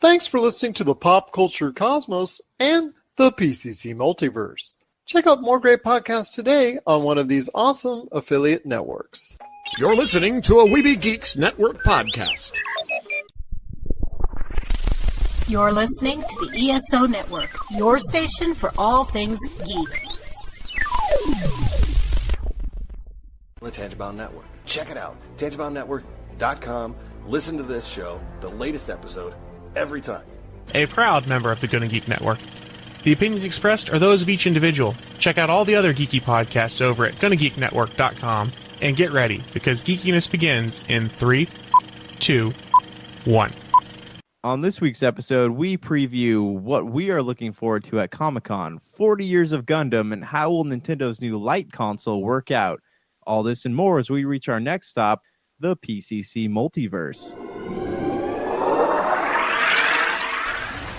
Thanks for listening to the Pop Culture Cosmos and the PCC Multiverse. Check out more great podcasts today on one of these awesome affiliate networks. You're listening to a Weeby Geeks Network podcast. You're listening to the ESO Network, your station for all things geek. The Tangibound Network. Check it out. TangiboundNetwork.com. Listen to this show, the latest episode, every time. A proud member of the Gonna Geek Network. The opinions expressed are those of each individual. Check out all the other geeky podcasts over at GonnaGeekNetwork.com and get ready, because geekiness begins in 3, 2, 1. On this week's episode, we preview what we are looking forward to at Comic-Con, 40 years of Gundam, and how will Nintendo's new Lite console work out. All this and more as we reach our next stop, the PCC Multiverse.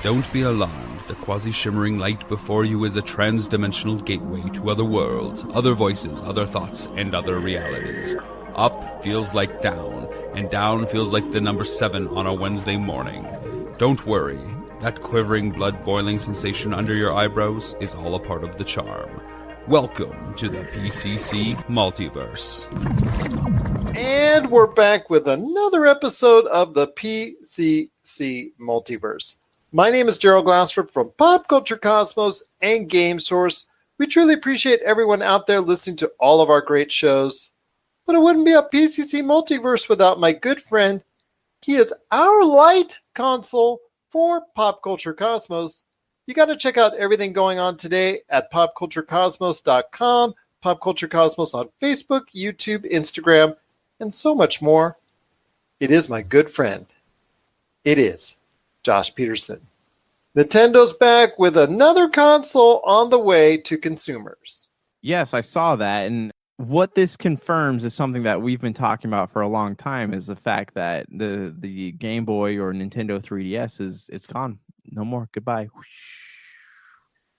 Don't be alarmed. The quasi-shimmering light before you is a trans-dimensional gateway to other worlds, other voices, other thoughts, and other realities. Up feels like down, and down feels like the number 7 on a Wednesday morning. Don't worry. That quivering, blood-boiling sensation under your eyebrows is all a part of the charm. Welcome to the PCC Multiverse. And we're back with another episode of the PCC Multiverse. My name is Gerald Glassford from Pop Culture Cosmos and Game Source. We truly appreciate everyone out there listening to all of our great shows. But it wouldn't be a PCC Multiverse without my good friend. He is our Lite console for Pop Culture Cosmos. You got to check out everything going on today at popculturecosmos.com, Pop Culture Cosmos on Facebook, YouTube, Instagram, and so much more. It is my good friend. It is Josh Peterson. Nintendo's back with another console on the way to consumers. Yes, I saw that, and what this confirms is something that we've been talking about for a long time, is the fact that the Game Boy or Nintendo 3DS it's gone. No more. Goodbye.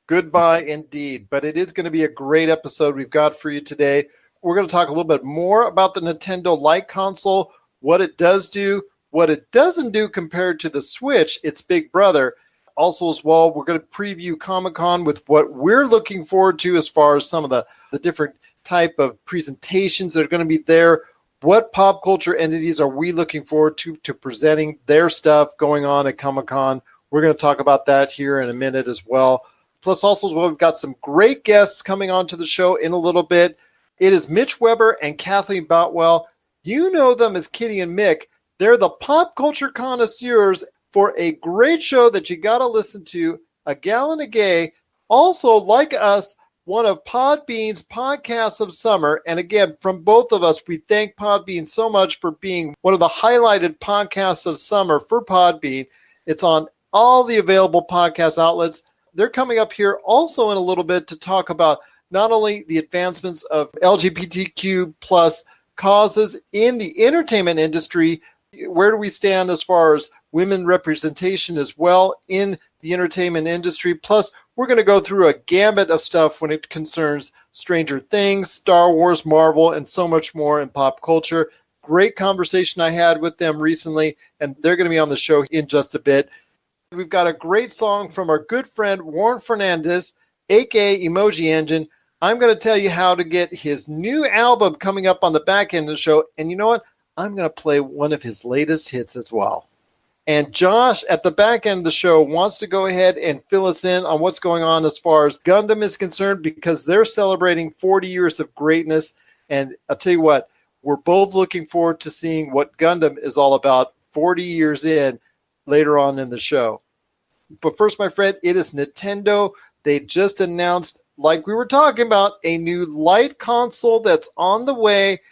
Goodbye indeed. But it is going to be a great episode we've got for you today. We're going to talk a little bit more about the Nintendo Lite console, what it does do, what it doesn't do compared to the Switch, its big brother. Also as well, we're going to preview Comic-Con with what we're looking forward to as far as some of the different type of presentations that are going to be there. What pop culture entities are we looking forward to presenting their stuff going on at Comic-Con? We're going to talk about that here in a minute as well. Plus also as well, we've got some great guests coming on to the show in a little bit. It is Mitch Weber and Kathleen Boutwell. You know them as Kitty and Mick. They're the pop culture connoisseurs for a great show that you got to listen to, A Gallon of Gay. Also, like us, one of Podbean's podcasts of summer. And again, from both of us, we thank Podbean so much for being one of the highlighted podcasts of summer for Podbean. It's on all the available podcast outlets. They're coming up here also in a little bit to talk about not only the advancements of LGBTQ plus causes in the entertainment industry, where do we stand as far as women representation as well in the entertainment industry. Plus, we're going to go through a gambit of stuff when it concerns Stranger Things, Star Wars, Marvel, and so much more in pop culture. Great conversation I had with them recently, and they're going to be on the show in just a bit. We've got a great song from our good friend Warren Fernandez, aka Emoji Engine. I'm going to tell you how to get his new album coming up on the back end of the show. And you know what? I'm going to play one of his latest hits as well. And Josh, at the back end of the show, wants to go ahead and fill us in on what's going on as far as Gundam is concerned, because they're celebrating 40 years of greatness. And I'll tell you what, we're both looking forward to seeing what Gundam is all about 40 years in later on in the show. But first, my friend, it is Nintendo. They just announced, like we were talking about, a new Lite console that's on the way,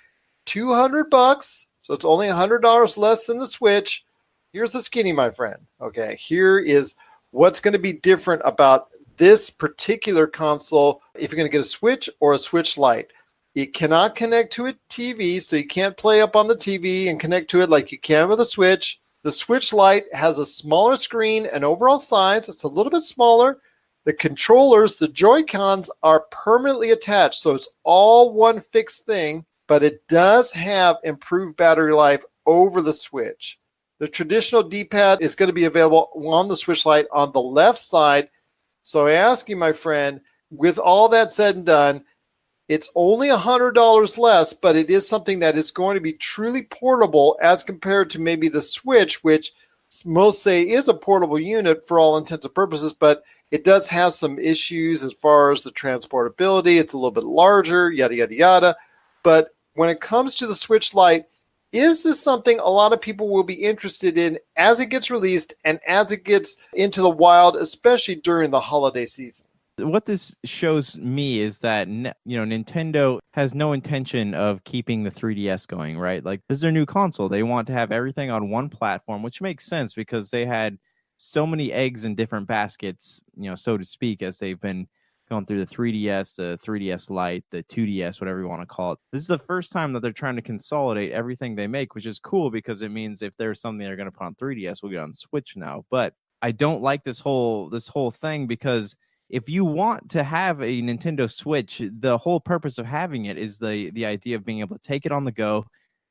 $200. So it's only $100 less than the Switch. Here's the skinny, my friend. Okay, here is what's going to be different about this particular console if you're going to get a Switch or a Switch Lite. It cannot connect to a TV, so you can't play up on the TV and connect to it like you can with a Switch. The Switch Lite has a smaller screen and overall size. It's a little bit smaller. The controllers, the Joy-Cons, are permanently attached, so it's all one fixed thing, but it does have improved battery life over the Switch. The traditional D-pad is going to be available on the Switch Lite on the left side. So I ask you, my friend, with all that said and done, it's only $100 less, but it is something that is going to be truly portable as compared to maybe the Switch, which most say is a portable unit for all intents and purposes, but it does have some issues as far as the transportability. It's a little bit larger, yada, yada, yada. But when it comes to the Switch Lite, is this something a lot of people will be interested in as it gets released and as it gets into the wild, especially during the holiday season? What this shows me is that, Nintendo has no intention of keeping the 3DS going, right? Like, this is their new console. They want to have everything on one platform, which makes sense because they had so many eggs in different baskets, so to speak, as they've been going through the 3DS, the 3DS Lite, the 2DS, whatever you want to call it. This is the first time that they're trying to consolidate everything they make, which is cool because it means if there's something they're going to put on 3DS, we'll get on Switch now. But I don't like this whole thing because if you want to have a Nintendo Switch, the whole purpose of having it is the idea of being able to take it on the go,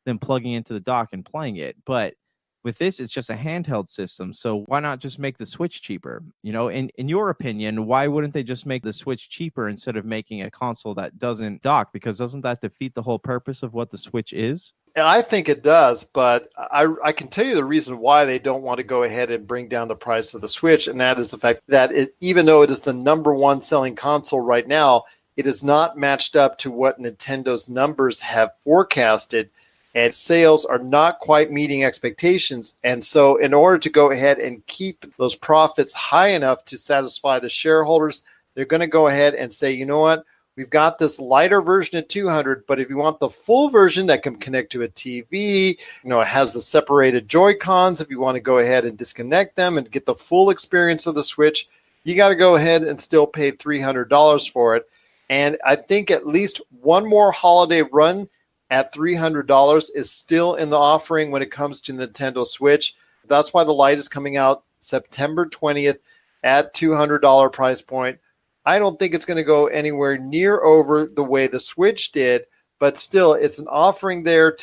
then plugging into the dock and playing it. But with this, it's just a handheld system. So why not just make the Switch cheaper? In your opinion, why wouldn't they just make the Switch cheaper instead of making a console that doesn't dock? Because doesn't that defeat the whole purpose of what the Switch is? I think it does, but I can tell you the reason why they don't want to go ahead and bring down the price of the Switch, and that is the fact that even though it is the number one selling console right now, it is not matched up to what Nintendo's numbers have forecasted, and sales are not quite meeting expectations. And so in order to go ahead and keep those profits high enough to satisfy the shareholders, they're going to go ahead and say, you know what? We've got this lighter version at $200, but if you want the full version that can connect to a TV, it has the separated Joy-Cons. If you want to go ahead and disconnect them and get the full experience of the Switch, you got to go ahead and still pay $300 for it. And I think at least one more holiday run at $300 is still in the offering when it comes to Nintendo Switch. That's why the Lite is coming out September 20th at $200 price point. I don't think it's going to go anywhere near over the way the Switch did, but still, it's an offering there.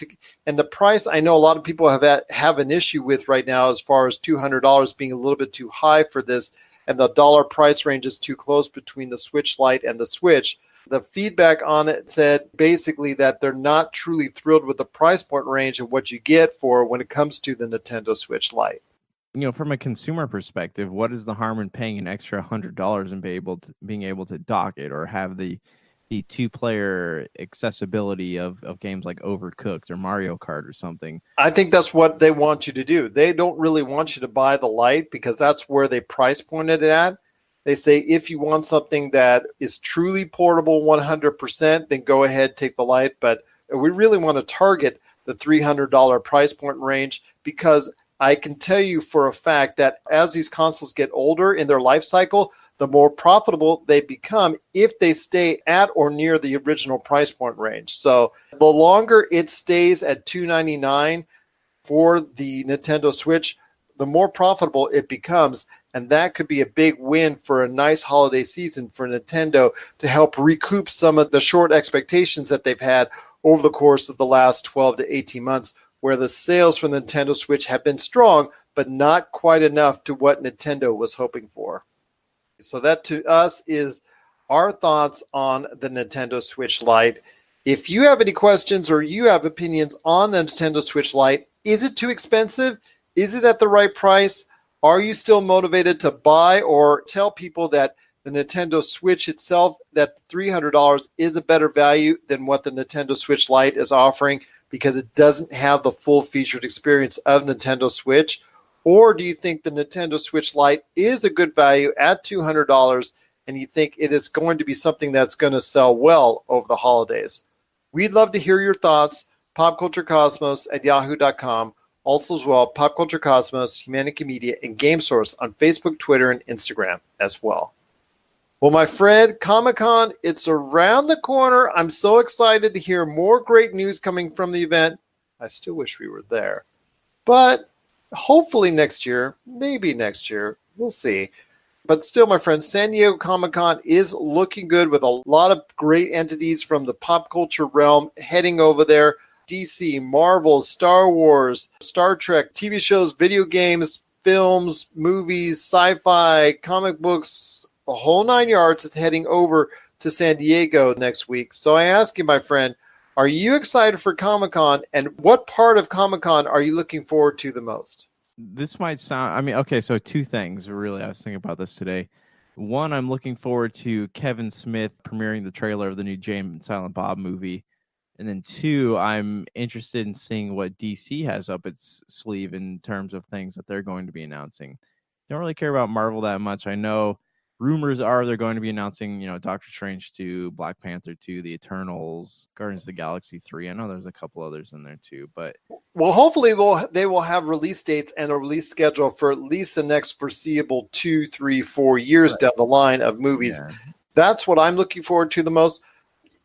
And the price, I know a lot of people have an issue with right now as far as $200 being a little bit too high for this, and the dollar price range is too close between the Switch Lite and the Switch. The feedback on it said basically that they're not truly thrilled with the price point range of what you get for when it comes to the Nintendo Switch Lite. From a consumer perspective, what is the harm in paying an extra $100 and being able to dock it or have the two-player accessibility of games like Overcooked or Mario Kart or something? I think that's what they want you to do. They don't really want you to buy the Lite because that's where they price pointed it at. They say if you want something that is truly portable 100%, then go ahead, take the Lite. But we really want to target the $300 price point range because I can tell you for a fact that as these consoles get older in their life cycle, the more profitable they become if they stay at or near the original price point range. So the longer it stays at $299 for the Nintendo Switch, the more profitable it becomes. And that could be a big win for a nice holiday season for Nintendo to help recoup some of the short expectations that they've had over the course of the last 12 to 18 months, where the sales for the Nintendo Switch have been strong, but not quite enough to what Nintendo was hoping for. So that to us is our thoughts on the Nintendo Switch Lite. If you have any questions or you have opinions on the Nintendo Switch Lite, is it too expensive? Is it at the right price? Are you still motivated to buy or tell people that the Nintendo Switch itself, that $300 is a better value than what the Nintendo Switch Lite is offering because it doesn't have the full featured experience of Nintendo Switch? Or do you think the Nintendo Switch Lite is a good value at $200 and you think it is going to be something that's going to sell well over the holidays? We'd love to hear your thoughts. popculturecosmos@yahoo.com. Also as well, Pop Culture Cosmos, Humanica Media, and Game Source on Facebook, Twitter, and Instagram as well. Well, my friend, Comic-Con, it's around the corner. I'm so excited to hear more great news coming from the event. I still wish we were there. But hopefully next year, maybe next year, we'll see. But still, my friend, San Diego Comic-Con is looking good with a lot of great entities from the pop culture realm heading over there DC, Marvel, Star Wars, Star Trek, TV shows, video games, films, movies, sci-fi, comic books, the whole 9 yards is heading over to San Diego next week. So I ask you, my friend, are you excited for Comic-Con, and what part of Comic-Con are you looking forward to the most? This might sound, I mean, okay, so two things, really. I was thinking about this today. One, I'm looking forward to Kevin Smith premiering the trailer of the new Jay and Silent Bob movie. And then two, I'm interested in seeing what DC has up its sleeve in terms of things that they're going to be announcing. Don't really care about Marvel that much. I know rumors are they're going to be announcing, Doctor Strange 2, Black Panther 2, The Eternals, Guardians of the Galaxy 3. I know there's a couple others in there too, but well, hopefully they will have release dates and a release schedule for at least the next foreseeable 2, 3, 4 years down the line of movies. Yeah. That's what I'm looking forward to the most.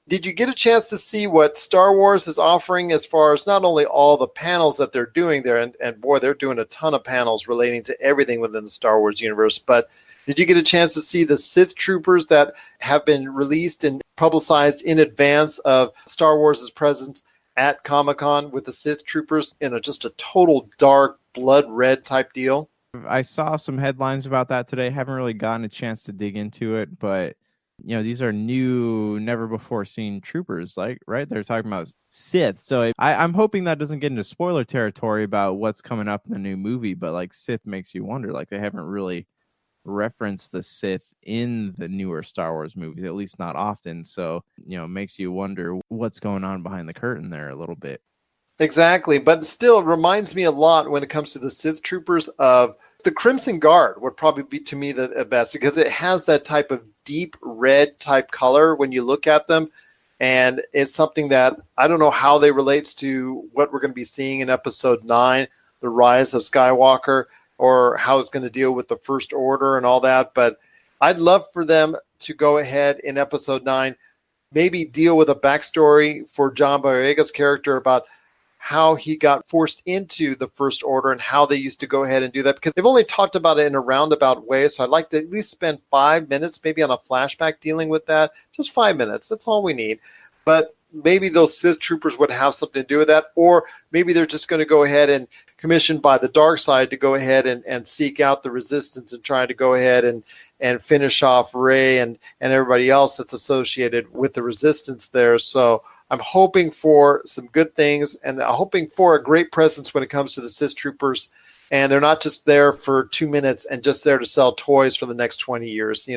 Did you get a chance to see what Star Wars is offering as far as not only all the panels that they're doing there, and boy, they're doing a ton of panels relating to everything within the Star Wars universe, but did you get a chance to see the Sith troopers that have been released and publicized in advance of Star Wars' presence at Comic-Con with the Sith troopers in just a total dark, blood red type deal? I saw some headlines about that today. Haven't really gotten a chance to dig into it, but these are new, never before seen troopers, right? They're talking about Sith. So I'm hoping that doesn't get into spoiler territory about what's coming up in the new movie, but Sith makes you wonder, they haven't really referenced the Sith in the newer Star Wars movies, at least not often. So, it makes you wonder what's going on behind the curtain there a little bit. Exactly. But still, it reminds me a lot when it comes to the Sith troopers of the Crimson Guard would probably be to me the best, because it has that type of deep red type color when you look at them. And it's something that I don't know how they relates to what we're going to be seeing in episode 9, The Rise of Skywalker, or how it's going to deal with the First Order and all that. But I'd love for them to go ahead in episode 9, maybe deal with a backstory for John Boyega's character about how he got forced into the First Order and how they used to go ahead and do that, because they've only talked about it in a roundabout way. So I'd like to at least spend 5 minutes maybe on a flashback dealing with that. Just 5 minutes. That's all we need. But maybe those Sith troopers would have something to do with that, or maybe they're just going to go ahead and commissioned by the dark side to go ahead and seek out the resistance and try to go ahead and finish off Rey and everybody else that's associated with the resistance there. So I'm hoping for some good things, and I'm hoping for a great presence when it comes to the Sith troopers. And they're not just there for 2 minutes and just there to sell toys for the next 20 years.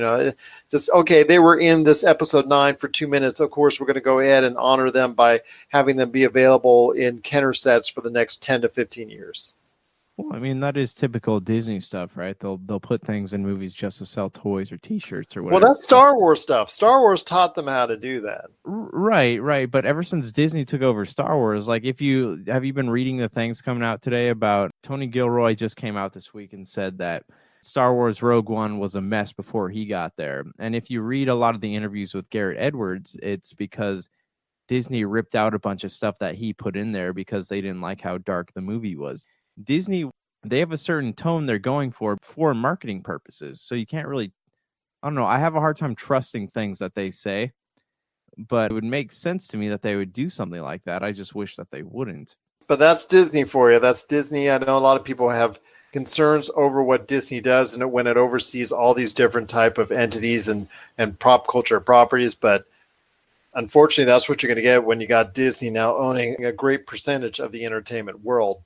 Just, okay, they were in this episode 9 for 2 minutes. Of course, we're going to go ahead and honor them by having them be available in Kenner sets for the next 10 to 15 years. Well, I mean, that is typical Disney stuff, right? They'll put things in movies just to sell toys or T-shirts or whatever. Well, that's Star Wars stuff. Star Wars taught them how to do that. Right. But ever since Disney took over Star Wars, have you been reading the things coming out today about Tony Gilroy just came out this week and said that Star Wars Rogue One was a mess before he got there. And if you read a lot of the interviews with Garrett Edwards, it's because Disney ripped out a bunch of stuff that he put in there because they didn't like how dark the movie was. Disney, they have a certain tone they're going for marketing purposes. So you can't really, I don't know. I have a hard time trusting things that they say, but it would make sense to me that they would do something like that. I just wish that they wouldn't. But that's Disney for you. That's Disney. I know a lot of people have concerns over what Disney does and when it oversees all these different type of entities and pop culture properties. But unfortunately, that's what you're going to get when you got Disney now owning a great percentage of the entertainment world.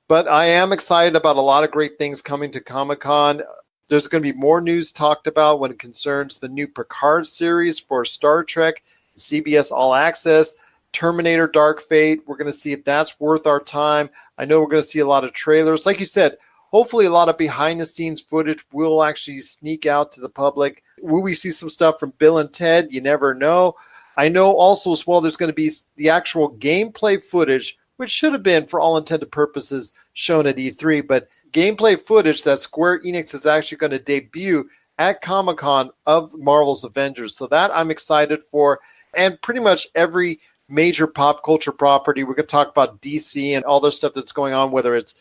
But I am excited about a lot of great things coming to Comic-Con. There's going to be more news talked about when it concerns the new Picard series for Star Trek, CBS All Access, Terminator Dark Fate. We're going to see if that's worth our time. I know we're going to see a lot of trailers. Like you said, hopefully a lot of behind-the-scenes footage will actually sneak out to the public. Will we see some stuff from Bill and Ted? You never know. I know also as well there's going to be the actual gameplay footage, which should have been, for all intended purposes, shown at E3, but gameplay footage that Square Enix is actually going to debut at Comic-Con of Marvel's Avengers. So that I'm excited for. And pretty much every major pop culture property, we're going to talk about DC and all the stuff that's going on, whether it's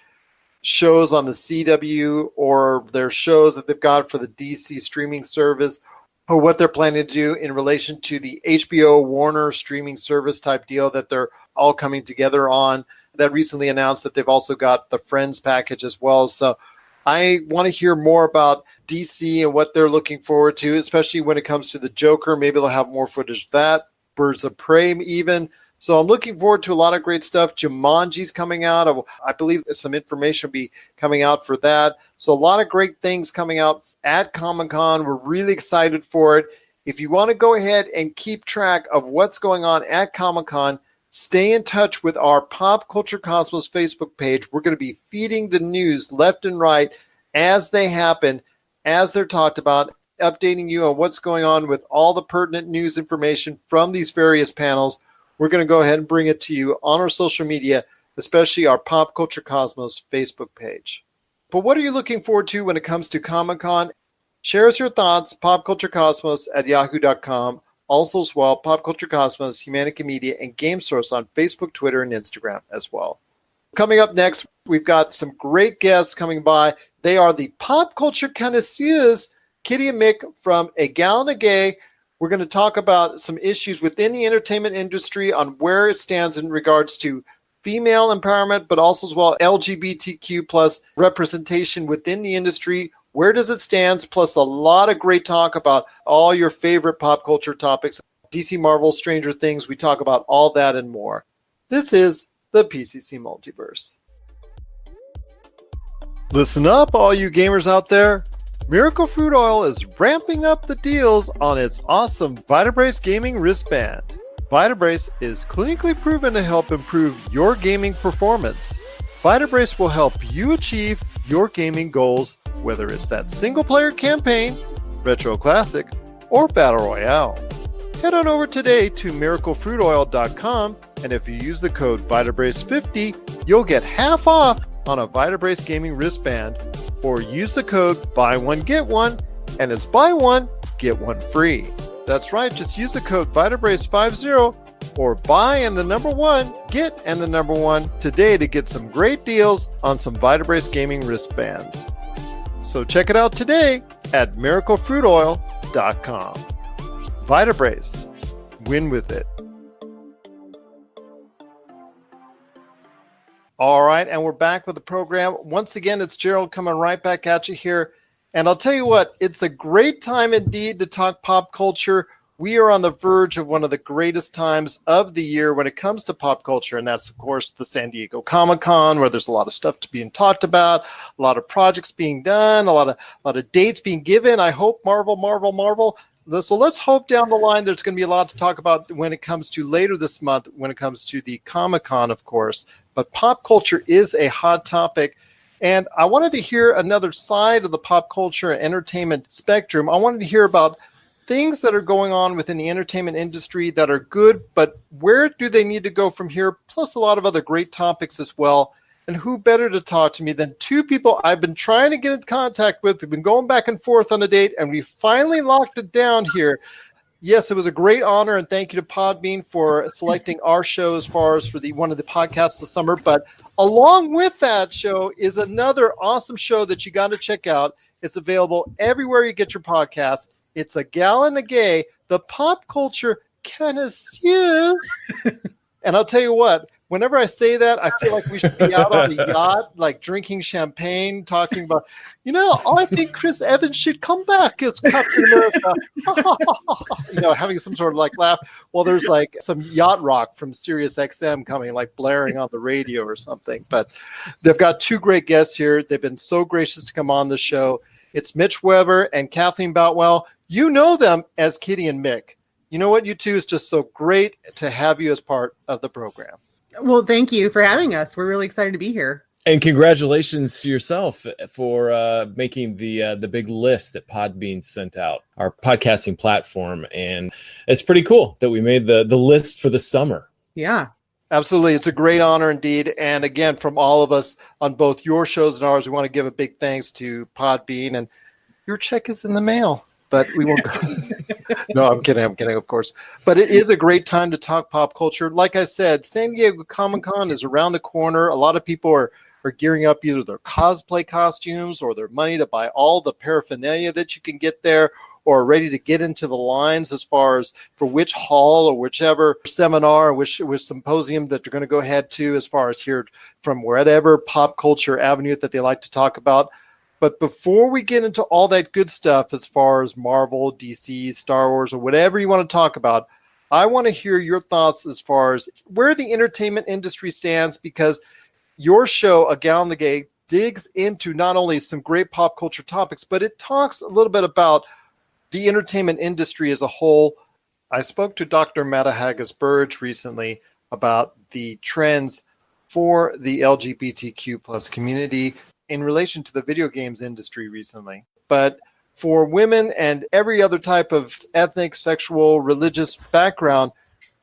shows on the CW or their shows that they've got for the DC streaming service, or what they're planning to do in relation to the HBO Warner streaming service type deal that they're all coming together on. That recently announced that they've also got the Friends package as well. So I want to hear more about DC and what they're looking forward to, especially when it comes to the Joker. Maybe they'll have more footage of that. Birds of Prey even. So I'm looking forward to a lot of great stuff. Jumanji's coming out. I believe some information will be coming out for that. So a lot of great things coming out at Comic-Con. We're really excited for it. If you want to go ahead and keep track of what's going on at Comic-Con, stay in touch with our Pop Culture Cosmos Facebook page. We're going to be feeding the news left and right as they happen, as they're talked about, updating you on what's going on with all the pertinent news information from these various panels. We're going to go ahead and bring it to you on our social media, especially our Pop Culture Cosmos Facebook page. But what are you looking forward to when it comes to Comic-Con? Share us your thoughts, popculturecosmos@yahoo.com. Also as well, Pop Culture Cosmos, Humanica Media, and Game Source on Facebook, Twitter, and Instagram as well. Coming up next, we've got some great guests coming by. They are the Pop Culture Connoisseurs, Kitty and Mick from A Gal and a Gay. We're going to talk about some issues within the entertainment industry on where it stands in regards to female empowerment, but also as well LGBTQ plus representation within the industry. Where does it stand? Plus a lot of great talk about all your favorite pop culture topics. DC, Marvel, Stranger Things. We talk about all that and more. This is the PCC Multiverse. Listen up, all you gamers out there. Miracle Fruit Oil is ramping up the deals on its awesome Vitabrace gaming wristband. Vitabrace is clinically proven to help improve your gaming performance. Vitabrace will help you achieve your gaming goals, whether it's that single-player campaign, retro classic, or battle royale. Head on over today to miraclefruitoil.com, and if you use the code Vitabrace50, you'll get half off on a Vitabrace gaming wristband, or use the code Buy One Get One, and it's buy one, get one free. That's right, just use the code Vitabrace50 or buy and the number one, get and the number one today to get some great deals on some Vitabrace gaming wristbands. So check it out today at miraclefruitoil.com. Vitabrace, win with it. All right, and we're back with the program. Once again, it's Gerald coming right back at you here. And I'll tell you what, it's a great time indeed to talk pop culture. We are on the verge of one of the greatest times of the year when it comes to pop culture, and that's, of course, the San Diego Comic-Con, where there's a lot of stuff being talked about, a lot of projects being done, a lot of dates being given. I hope Marvel. So let's hope down the line there's going to be a lot to talk about when it comes to later this month, when it comes to the Comic-Con, of course. But pop culture is a hot topic. And I wanted to hear another side of the pop culture and entertainment spectrum. I wanted to hear about things that are going on within the entertainment industry that are good, but where do they need to go from here? Plus a lot of other great topics as well. And who better to talk to me than two people I've been trying to get in contact with. We've been going back and forth on a date, and we finally locked it down here. Yes, it was a great honor, and thank you to Podbean for selecting our show as far as for one of the podcasts this summer. But along with that show is another awesome show that you got to check out. It's available everywhere you get your podcasts. It's A Gal and a Gay, the pop culture connoisseurs. And I'll tell you what, whenever I say that, I feel like we should be out on a yacht, like drinking champagne, talking about, I think Chris Evans should come back as Captain America. Having some sort of like laugh. Well, there's like some yacht rock from Sirius XM coming, like blaring on the radio or something. But they've got two great guests here. They've been so gracious to come on the show. It's Mitch Weber and Kathleen Boutwell. You know them as Kitty and Mick. You know what, you two, is just so great to have you as part of the program. Well, thank you for having us. We're really excited to be here. And congratulations to yourself for making the big list that Podbean sent out, our podcasting platform. And it's pretty cool that we made the list for the summer. Yeah. Absolutely. It's a great honor indeed. And again, from all of us on both your shows and ours, we want to give a big thanks to Podbean. And your check is in the mail. But we won't go. No, I'm kidding, of course. But it is a great time to talk pop culture. Like I said, San Diego Comic-Con is around the corner. A lot of people are gearing up either their cosplay costumes or their money to buy all the paraphernalia that you can get there, or are ready to get into the lines as far as for which hall or whichever seminar or which symposium that they're going to go ahead to, as far as here from whatever pop culture avenue that they like to talk about. But before we get into all that good stuff as far as Marvel, DC, Star Wars, or whatever you want to talk about, I want to hear your thoughts as far as where the entertainment industry stands, because your show, A Gal in the Gate, digs into not only some great pop culture topics, but it talks a little bit about the entertainment industry as a whole. I spoke to Dr. Matahagas Burge recently about the trends for the LGBTQ plus community in relation to the video games industry recently. But for women and every other type of ethnic, sexual, religious background,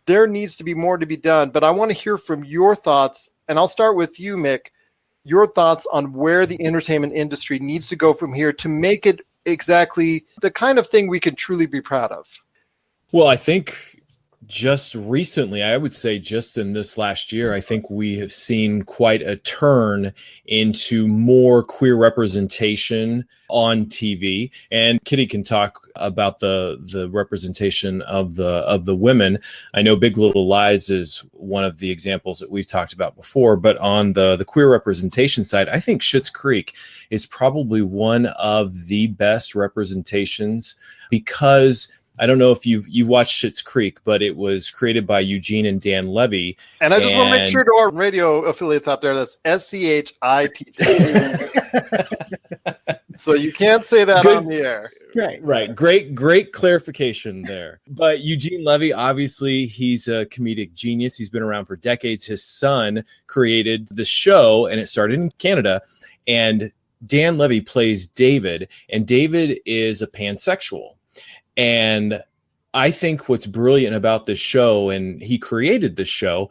there needs to be more to be done. But I want to hear from your thoughts, and I'll start with you, Mick, your thoughts on where the entertainment industry needs to go from here to make it exactly the kind of thing we can truly be proud of. Well, I think just recently, I would say just in this last year, I think we have seen quite a turn into more queer representation on TV. And Kitty can talk about the representation of the women. I know Big Little Lies is one of the examples that we've talked about before, but on the queer representation side, I think Schitt's Creek is probably one of the best representations, because I don't know if you've watched Schitt's Creek, but it was created by Eugene and Dan Levy. And I just want to make sure to our radio affiliates out there, that's SCHITT. So you can't say that on the air. Right. Great clarification there. But Eugene Levy, obviously, he's a comedic genius. He's been around for decades. His son created the show, and it started in Canada. And Dan Levy plays David, and David is a pansexual. And I think what's brilliant about this show, and he created the show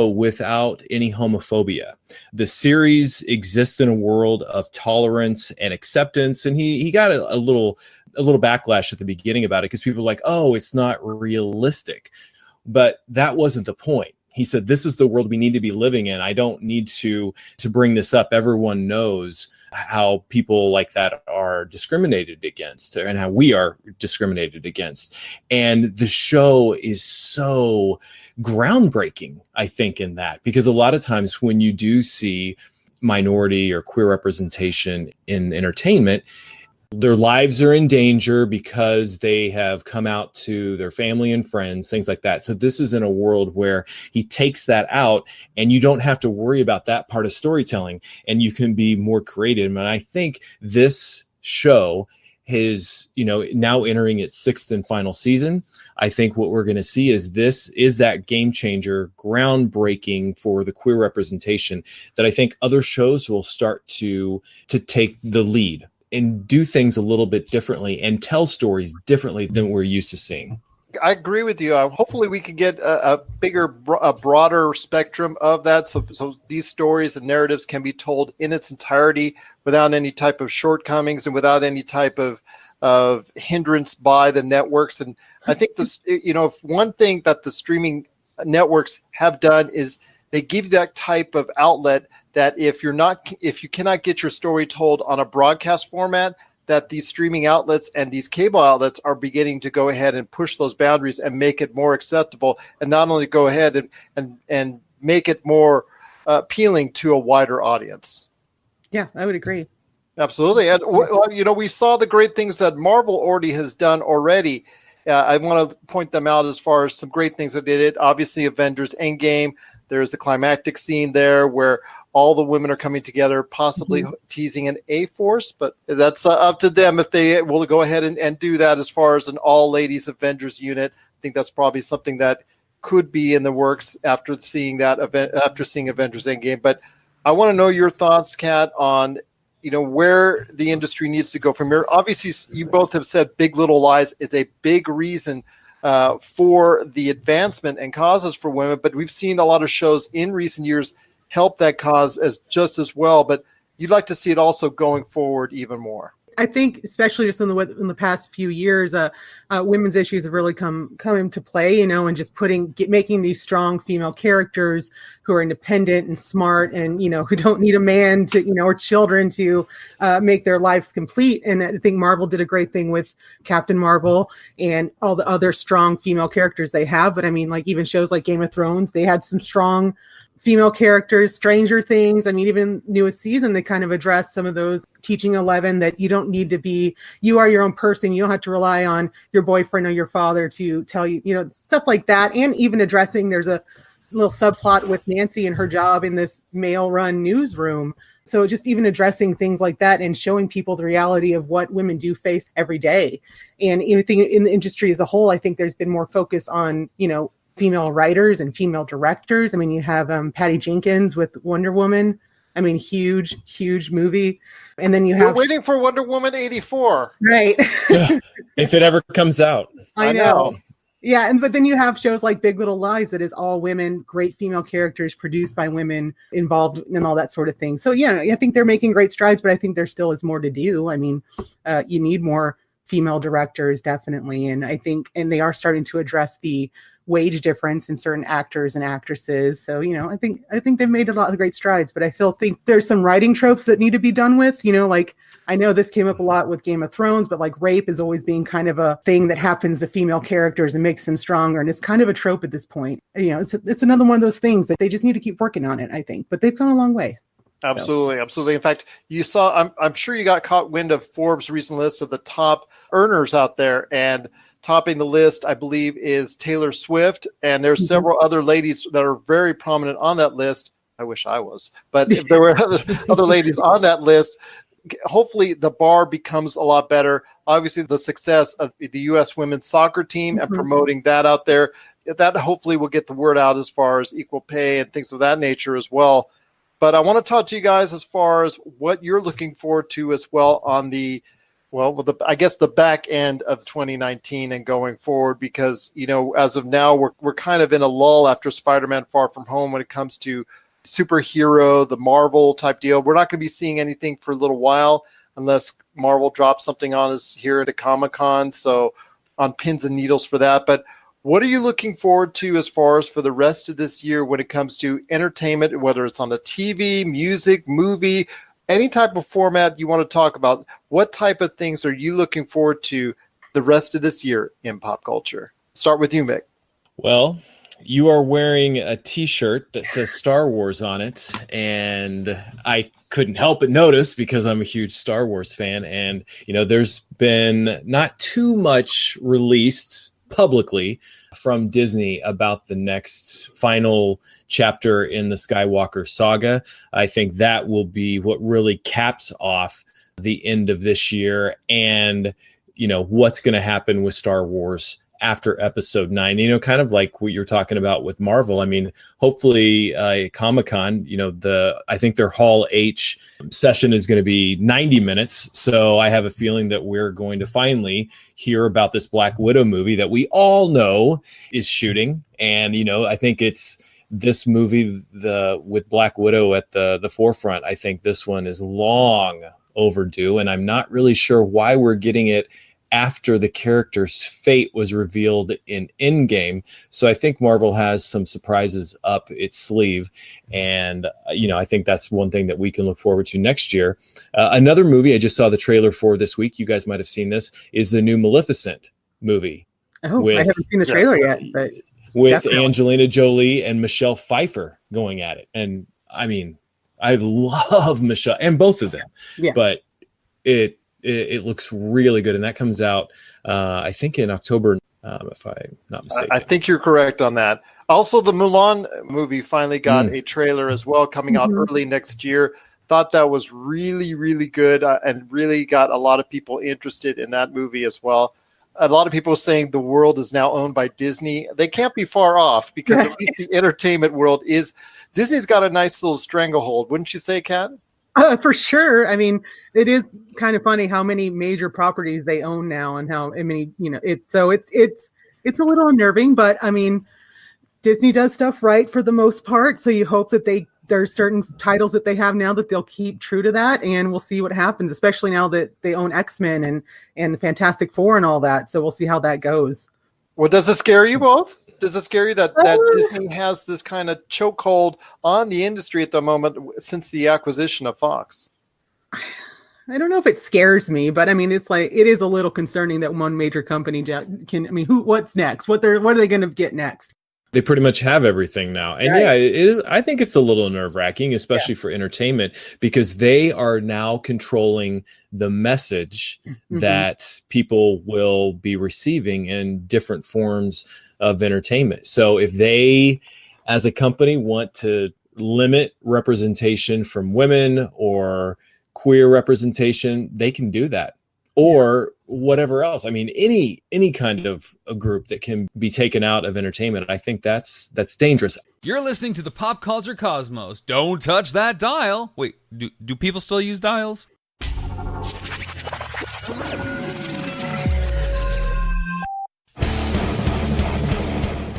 without any homophobia. The series exists in a world of tolerance and acceptance, and he got a little backlash at the beginning about it, because people were like, oh, it's not realistic. But that wasn't the point. He said, this is the world we need to be living in. I don't need to bring this up. Everyone knows how people like that are discriminated against, and how we are discriminated against. And the show is so groundbreaking, I think, in that, because a lot of times when you do see minority or queer representation in entertainment, their lives are in danger because they have come out to their family and friends, things like that. So this is in a world where he takes that out, and you don't have to worry about that part of storytelling, and you can be more creative. And I think this show is, now entering its sixth and final season. I think what we're going to see is this is that game changer, groundbreaking for the queer representation, that I think other shows will start to take the lead and do things a little bit differently and tell stories differently than we're used to seeing. I agree with you. Hopefully we can get a broader spectrum of that, so these stories and narratives can be told in its entirety without any type of shortcomings and without any type of hindrance by the networks. And I think this, one thing that the streaming networks have done is they give that type of outlet that if you cannot get your story told on a broadcast format, that these streaming outlets and these cable outlets are beginning to go ahead and push those boundaries and make it more acceptable, and not only go ahead and make it more appealing to a wider audience. Yeah, I would agree. Absolutely. And we saw the great things that Marvel already has done already. I want to point them out as far as some great things that they did. Obviously, Avengers Endgame. There's the climactic scene there where all the women are coming together, possibly teasing an A-Force, but that's up to them if they will go ahead and do that as far as an all-ladies Avengers unit. I think that's probably something that could be in the works after seeing Avengers Endgame. But I want to know your thoughts, Kat, on where the industry needs to go from here. Obviously, you both have said Big Little Lies is a big reason for the advancement and causes for women, but we've seen a lot of shows in recent years help that cause just as well. But you'd like to see it also going forward even more. I think, especially just in the past few years, women's issues have really come into play, and just making these strong female characters who are independent and smart, and who don't need a man to, or children to make their lives complete. And I think Marvel did a great thing with Captain Marvel and all the other strong female characters they have. But I mean, like even shows like Game of Thrones, they had some strong female characters. Stranger Things, I mean, even newest season, they kind of address some of those, teaching 11 that you don't need to be, you are your own person. You don't have to rely on your boyfriend or your father to tell you, stuff like that. And even addressing, there's a little subplot with Nancy and her job in this male-run newsroom. So just even addressing things like that and showing people the reality of what women do face every day. And anything in the industry as a whole, I think there's been more focus on, female writers and female directors. I mean, you have Patty Jenkins with Wonder Woman. I mean, huge movie. And then We're waiting for Wonder Woman 84. Right. If it ever comes out. I know. Yeah, but then you have shows like Big Little Lies that is all women, great female characters produced by women, involved in all that sort of thing. So yeah, I think they're making great strides, but I think there still is more to do. I mean, you need more female directors, definitely. And I think, and they are starting to address the wage difference in certain actors and actresses. So, I think they've made a lot of great strides, but I still think there's some writing tropes that need to be done with, like, I know this came up a lot with Game of Thrones, but like rape is always being kind of a thing that happens to female characters and makes them stronger. And it's kind of a trope at this point. It's another one of those things that they just need to keep working on it, I think, but they've come a long way. Absolutely. In fact, you saw, I'm sure you got caught wind of Forbes' recent list of the top earners out there, and topping the list, I believe, is Taylor Swift, and there's several other ladies that are very prominent on that list. I wish I was, but if there were other ladies on that list, hopefully the bar becomes a lot better. Obviously, the success of the U.S. women's soccer team and promoting that out there, that hopefully will get the word out as far as equal pay and things of that nature as well. But I want to talk to you guys as far as what you're looking forward to as well on the back end of 2019 and going forward, because, as of now, we're kind of in a lull after Spider-Man Far From Home when it comes to superhero, the Marvel type deal. We're not going to be seeing anything for a little while unless Marvel drops something on us here at the Comic-Con. So on pins and needles for that. But what are you looking forward to as far as for the rest of this year when it comes to entertainment, whether it's on the TV, music, movie, any type of format you want to talk about? What type of things are you looking forward to the rest of this year in pop culture? Start with you, Mick. Well, you are wearing a T-shirt that says Star Wars on it, and I couldn't help but notice because I'm a huge Star Wars fan. And, there's been not too much released publicly from Disney about the next final chapter in the Skywalker saga. I think that will be what really caps off the end of this year, and what's going to happen with Star Wars after episode 9, kind of like what you're talking about with Marvel. I mean, hopefully Comic-Con, I think their Hall H session is going to be 90 minutes. So I have a feeling that we're going to finally hear about this Black Widow movie that we all know is shooting. And, I think it's this movie, with Black Widow at the forefront. I think this one is long overdue, and I'm not really sure why we're getting it after the character's fate was revealed in Endgame. So I think Marvel has some surprises up its sleeve. And, I think that's one thing that we can look forward to next year. Another movie I just saw the trailer for this week, you guys might have seen this, is the new Maleficent movie. Oh, I haven't seen the trailer yet. But with definitely. Angelina Jolie and Michelle Pfeiffer going at it. And, I mean, I love Michelle and both of them. Yeah. But it looks really good, and that comes out, I think, in October, if I'm not mistaken. I think you're correct on that. Also, the Mulan movie finally got a trailer as well, coming out early next year. Thought that was really, really good, and really got a lot of people interested in that movie as well. A lot of people are saying the world is now owned by Disney. They can't be far off, because at least the entertainment world is. Disney's got a nice little stranglehold, wouldn't you say, Kat? For sure. I mean, it is kind of funny how many major properties they own now, and how many, it's a little unnerving, but I mean, Disney does stuff right for the most part. So you hope that there's certain titles that they have now that they'll keep true to that, and we'll see what happens, especially now that they own X-Men and the Fantastic Four and all that. So we'll see how that goes. Well, does it scare you both? Does it scare you that Disney has this kind of chokehold on the industry at the moment since the acquisition of Fox? I don't know if it scares me, but I mean, it's like, it is a little concerning that one major company can, I mean, what's next? What are they going to get next? They pretty much have everything now. And yeah, it is. I think it's a little nerve-wracking, especially for entertainment, because they are now controlling the message that people will be receiving in different forms of entertainment. So if they, as a company, want to limit representation from women or queer representation, they can do that. Or whatever else. I mean, any kind of a group that can be taken out of entertainment, I think that's dangerous. You're listening to the Pop Culture Cosmos. Don't touch that dial. Wait, do people still use dials?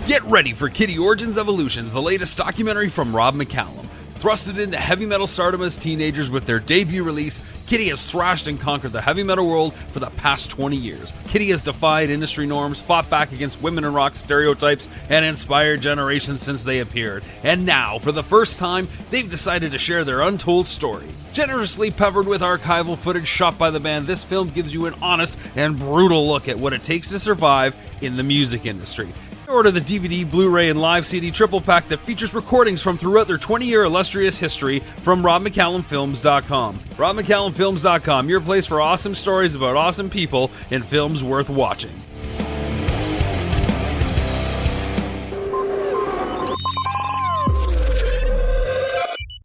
Get ready for Kitty Origins Evolutions, the latest documentary from Rob McCallum. Thrusted into heavy metal stardom as teenagers with their debut release, Kitty has thrashed and conquered the heavy metal world for the past 20 years. Kitty has defied industry norms, fought back against women in rock stereotypes, and inspired generations since they appeared. And now, for the first time, they've decided to share their untold story. Generously peppered with archival footage shot by the band, this film gives you an honest and brutal look at what it takes to survive in the music industry. Order the DVD, Blu-ray, and live CD triple pack that features recordings from throughout their 20-year illustrious history from RobMcCallumFilms.com. RobMcCallumFilms.com, your place for awesome stories about awesome people and films worth watching.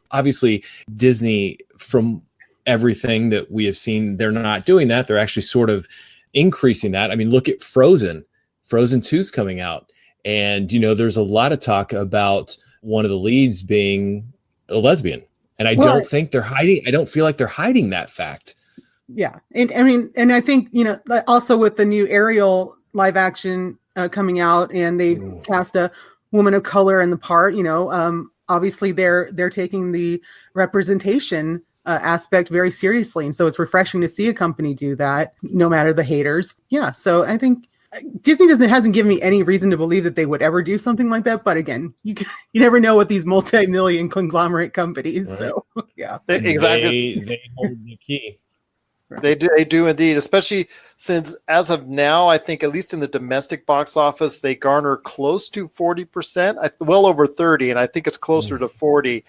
Obviously, Disney, from everything that we have seen, they're not doing that. They're actually sort of increasing that. I mean, look at Frozen. Frozen 2 is coming out. And, you know, there's a lot of talk about one of the leads being a lesbian. And I don't think they're hiding. I don't feel like they're hiding that fact. Yeah. And I mean, and I think, you know, also with the new Ariel live action coming out, and they cast a woman of color in the part, you know, obviously they're taking the representation aspect very seriously. And so it's refreshing to see a company do that, no matter the haters. Yeah. So I think Disney hasn't given me any reason to believe that they would ever do something like that. But again, you never know with these multi-million conglomerate companies. Right. So yeah, exactly. They hold the key. They do indeed, especially since as of now, I think at least in the domestic box office, they garner close to 40%, well over 30, and I think it's closer to 40%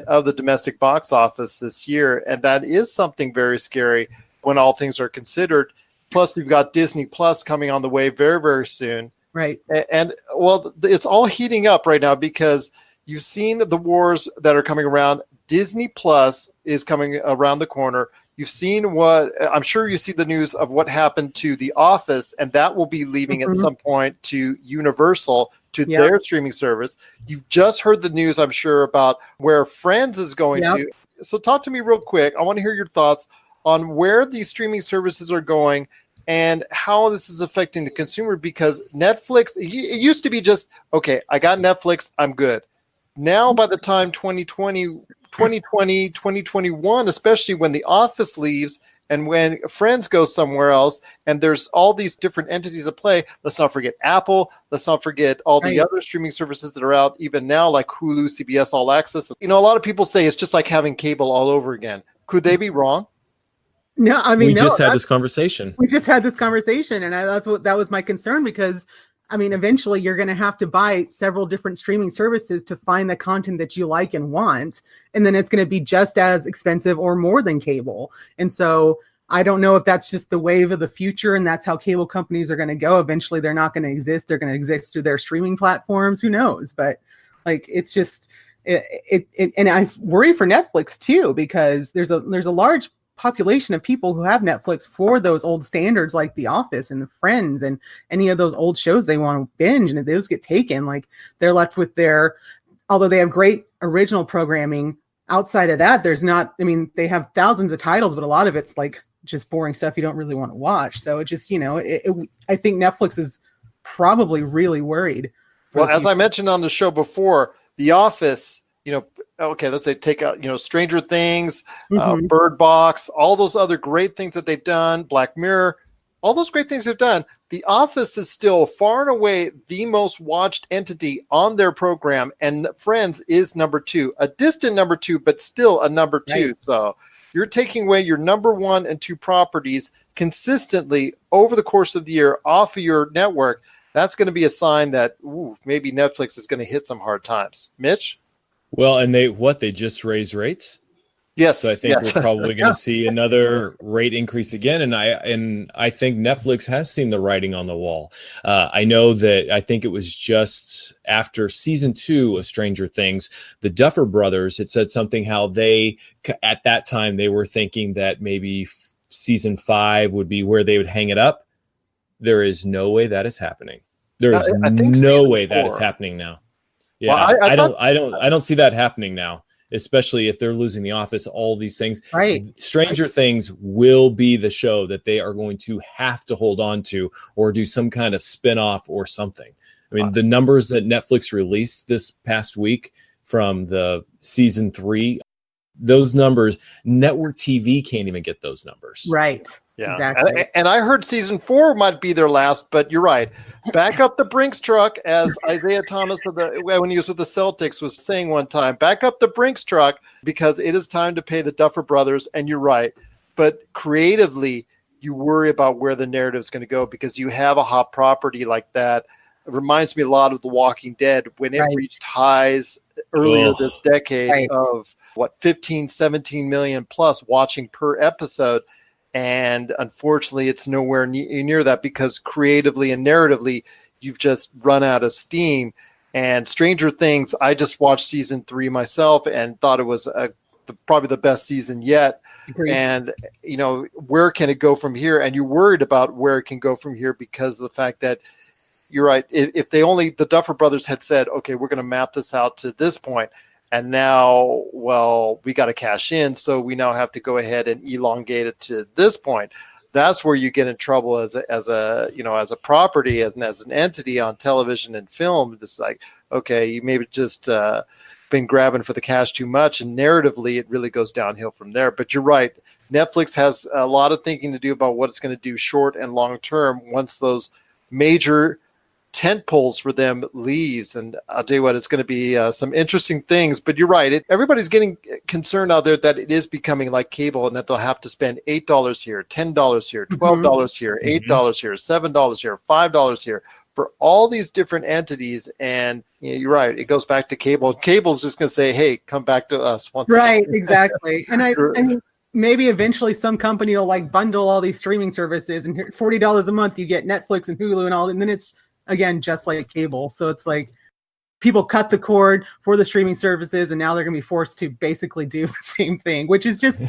of the domestic box office this year. And that is something very scary when all things are considered. Plus, you've got Disney Plus coming on the way very, very soon. Right. And well, it's all heating up right now because you've seen the wars that are coming around. Disney Plus is coming around the corner. You've seen what I'm sure you see the news of what happened to The Office, and that will be leaving at some point to Universal, to their streaming service. You've just heard the news, I'm sure, about where Friends is going to. So talk to me real quick. I want to hear your thoughts on where these streaming services are going and how this is affecting the consumer, because Netflix, it used to be just, okay, I got Netflix, I'm good. Now, by the time 2020, 2021, especially when The Office leaves and when Friends goes somewhere else, and there's all these different entities at play. Let's not forget Apple. Let's not forget all the other streaming services that are out even now, like Hulu, CBS, All Access. You know, a lot of people say it's just like having cable all over again. Could they be wrong? No, I mean, we just had this conversation. We just had this conversation, and that was my concern, because I mean, eventually you're going to have to buy several different streaming services to find the content that you like and want. And then it's going to be just as expensive or more than cable. And so I don't know if that's just the wave of the future and that's how cable companies are going to go. Eventually they're not going to exist. They're going to exist through their streaming platforms. Who knows? But like, it's just, and I worry for Netflix too, because there's a large population of people who have Netflix for those old standards like The Office and the Friends and any of those old shows they want to binge. And if those get taken, like, they're left with although they have great original programming, outside of that, there's not, I mean, they have thousands of titles, but a lot of it's like just boring stuff you don't really want to watch. So it just, you know, I think Netflix is probably really worried. Well, as I mentioned on the show before, The Office okay, let's say take out, Stranger Things, Mhm. Bird Box, all those other great things that they've done, Black Mirror, all those great things they've done. The Office is still far and away the most watched entity on their program, and Friends is number 2, a distant number 2, but still a number 2. Right. So you're taking away your number 1 and 2 properties consistently over the course of the year off of your network. That's going to be a sign that maybe Netflix is going to hit some hard times. Mitch? Well, and they just raised rates. Yes. So I think yes. we're probably going to see another rate increase again. And I think Netflix has seen the writing on the wall. I know that I think it was just after season 2 of Stranger Things, the Duffer Brothers had said something how they, at that time, they were thinking that maybe season 5 would be where they would hang it up. There is no way that is happening. There is I think no season way that 4. is happening now. Yeah, Well, I don't see that happening now, especially if they're losing The Office, all these things. Right. Stranger Things will be the show that they are going to have to hold on to or do some kind of spin-off or something. I mean, the numbers that Netflix released this past week from the season 3, those numbers, network TV can't even get those numbers. Right. Yeah. Exactly. And I heard season 4 might be their last, but you're right. Back up the Brinks truck, as Isaiah Thomas, when he was with the Celtics, was saying one time. Back up the Brinks truck because it is time to pay the Duffer Brothers. And you're right. But creatively, you worry about where the narrative is going to go because you have a hot property like that. It reminds me a lot of The Walking Dead when it reached highs earlier this decade of 15, 17 million plus watching per episode. And unfortunately, it's nowhere near that because creatively and narratively, you've just run out of steam. And Stranger Things, I just watched season 3 myself and thought it was probably the best season yet. Agreed. And, where can it go from here? And you're worried about where it can go from here because of the fact that you're right. If the Duffer Brothers had said, okay, we're going to map this out to this point. And now, we got to cash in, so we now have to go ahead and elongate it to this point. That's where you get in trouble as a property, as an entity on television and film. It's like, okay, you maybe just been grabbing for the cash too much, and narratively, it really goes downhill from there. But you're right. Netflix has a lot of thinking to do about what it's going to do short and long term once those major tent poles for them leaves. And I'll tell you what, it's going to be some interesting things. But you're right. Everybody's getting concerned out there that it is becoming like cable and that they'll have to spend $8 here, $10 here, $12 here, $8 here, $7 here, $5 here for all these different entities. And you're right. It goes back to cable. Cable's just going to say, hey, come back to us once. Right. Exactly. And I mean, maybe eventually some company will bundle all these streaming services and $40 a month, you get Netflix and Hulu and all. And then it's, again, just like cable. So it's like people cut the cord for the streaming services and now they're going to be forced to basically do the same thing, which is just,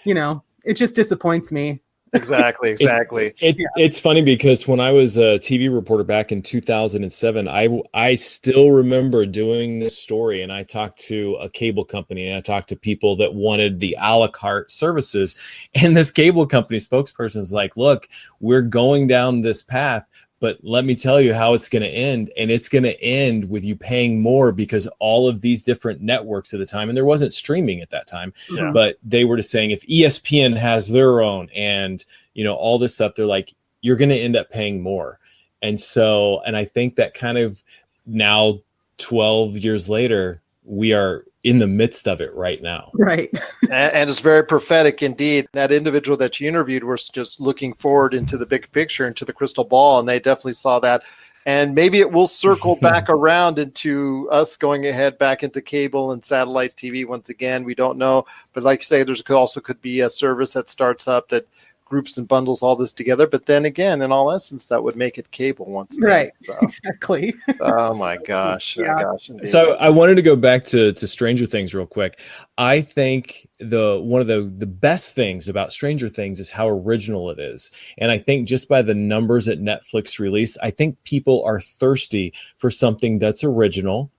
it just disappoints me. Exactly. It's funny because when I was a TV reporter back in 2007, I still remember doing this story and I talked to a cable company and I talked to people that wanted the a la carte services. And this cable company spokesperson is like, look, we're going down this path, but let me tell you how it's going to end. And it's going to end with you paying more because all of these different networks at the time, and there wasn't streaming at that time, but they were just saying if ESPN has their own and, all this stuff, they're like, you're going to end up paying more. And so, and I think that kind of now 12 years later, we are in the midst of it right now. Right. And it's very prophetic indeed. That individual that you interviewed was just looking forward into the big picture, into the crystal ball, and they definitely saw that. And maybe it will circle back around into us going ahead back into cable and satellite TV once again. We don't know. But like you say, there's also could be a service that starts up that groups and bundles all this together. But then again, in all essence, that would make it cable once again. Right. So. Exactly. Oh my gosh. Yeah. Oh gosh, indeed. So I wanted to go back to Stranger Things real quick. I think one of the best things about Stranger Things is how original it is. And I think just by the numbers that Netflix released, I think people are thirsty for something that's original.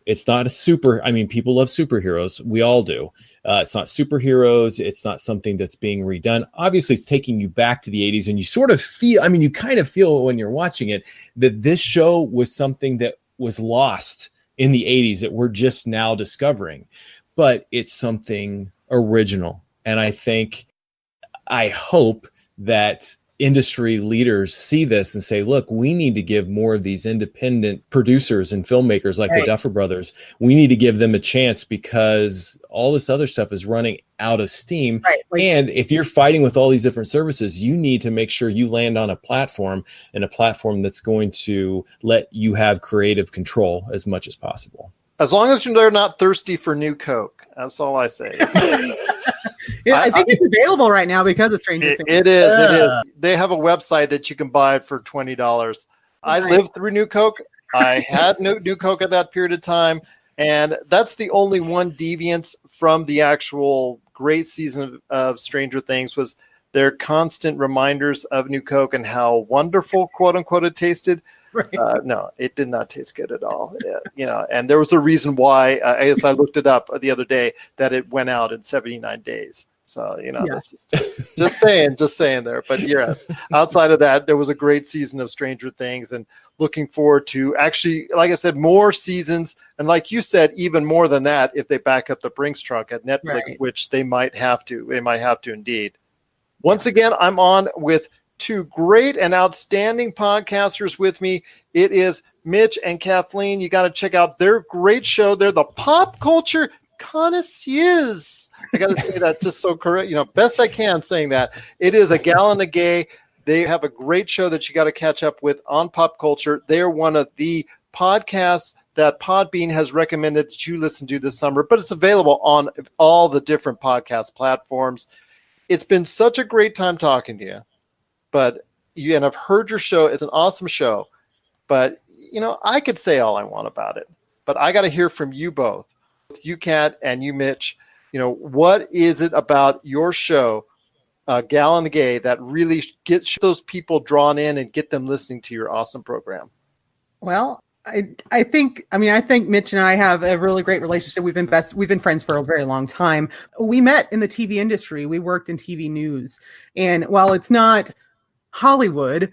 It's not people love superheroes. We all do. It's not superheroes. It's not something that's being redone. Obviously, it's taking you back to the 80s, and you sort of feel, you kind of feel when you're watching it that this show was something that was lost in the 80s that we're just now discovering, but it's something original. And I hope that industry leaders see this and say, look, we need to give more of these independent producers and filmmakers like the Duffer Brothers, we need to give them a chance, because all this other stuff is running out of steam. And if you're fighting with all these different services, you need to make sure you land on a platform, and a platform that's going to let you have creative control as much as possible. As long as they're not thirsty for new Coke. That's all I say. Yeah, I think it's available right now because of Stranger Things. It is. They have a website that you can buy it for $20. I lived through New Coke. I had New Coke at that period of time. And that's the only one deviance from the actual great season of Stranger Things, was their constant reminders of New Coke and how wonderful, quote unquote, it tasted. No, it did not taste good at all. And there was a reason why, as I looked it up the other day, that it went out in 79 days. So, this is just saying there. But yes, outside of that, there was a great season of Stranger Things, and looking forward to actually, like I said, more seasons. And like you said, even more than that, if they back up the Brinks truck at Netflix, which they might have to. They might have to indeed. Once again, I'm on with two great and outstanding podcasters with me. It is Mitch and Kathleen. You got to check out their great show. They're the Pop Culture Connoisseurs. I got to say that just so correct, best I can saying that. It is a Gallon of Gay. They have a great show that you got to catch up with on pop culture. They are one of the podcasts that Podbean has recommended that you listen to this summer, but it's available on all the different podcast platforms. It's been such a great time talking to you. And I've heard your show. It's an awesome show. But, I could say all I want about it. But I got to hear from you both, you, Kat, and you, Mitch. What is it about your show, Gallon of Gay, that really gets those people drawn in and get them listening to your awesome program? Well, I think Mitch and I have a really great relationship. We've been friends for a very long time. We met in the TV industry. We worked in TV news. And while it's not Hollywood,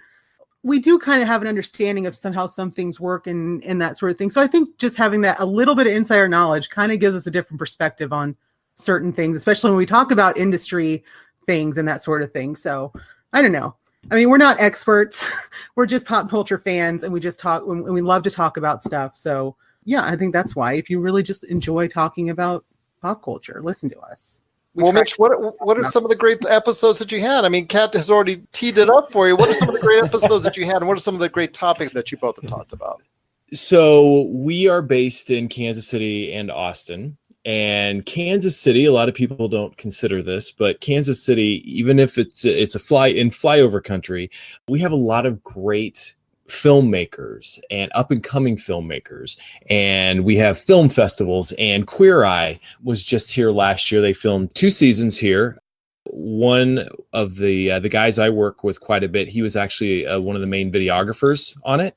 we do kind of have an understanding of how some things work and that sort of thing. So I think just having that a little bit of insider knowledge kind of gives us a different perspective on certain things, especially when we talk about industry things and that sort of thing. So I don't know. We're not experts. We're just pop culture fans, and we just talk, and we love to talk about stuff. So yeah, I think that's why, if you really just enjoy talking about pop culture, listen to us. Mitch, what are some of the great episodes that you had? Kat has already teed it up for you. What are some of the great episodes that you had, and what are some of the great topics that you both have talked about? So we are based in Kansas City and Austin. And Kansas City, a lot of people don't consider this, but Kansas City, even if it's a flyover country, we have a lot of great filmmakers and up and coming filmmakers. And we have film festivals, and Queer Eye was just here last year. They filmed 2 seasons here. One of the guys I work with quite a bit, he was actually one of the main videographers on it.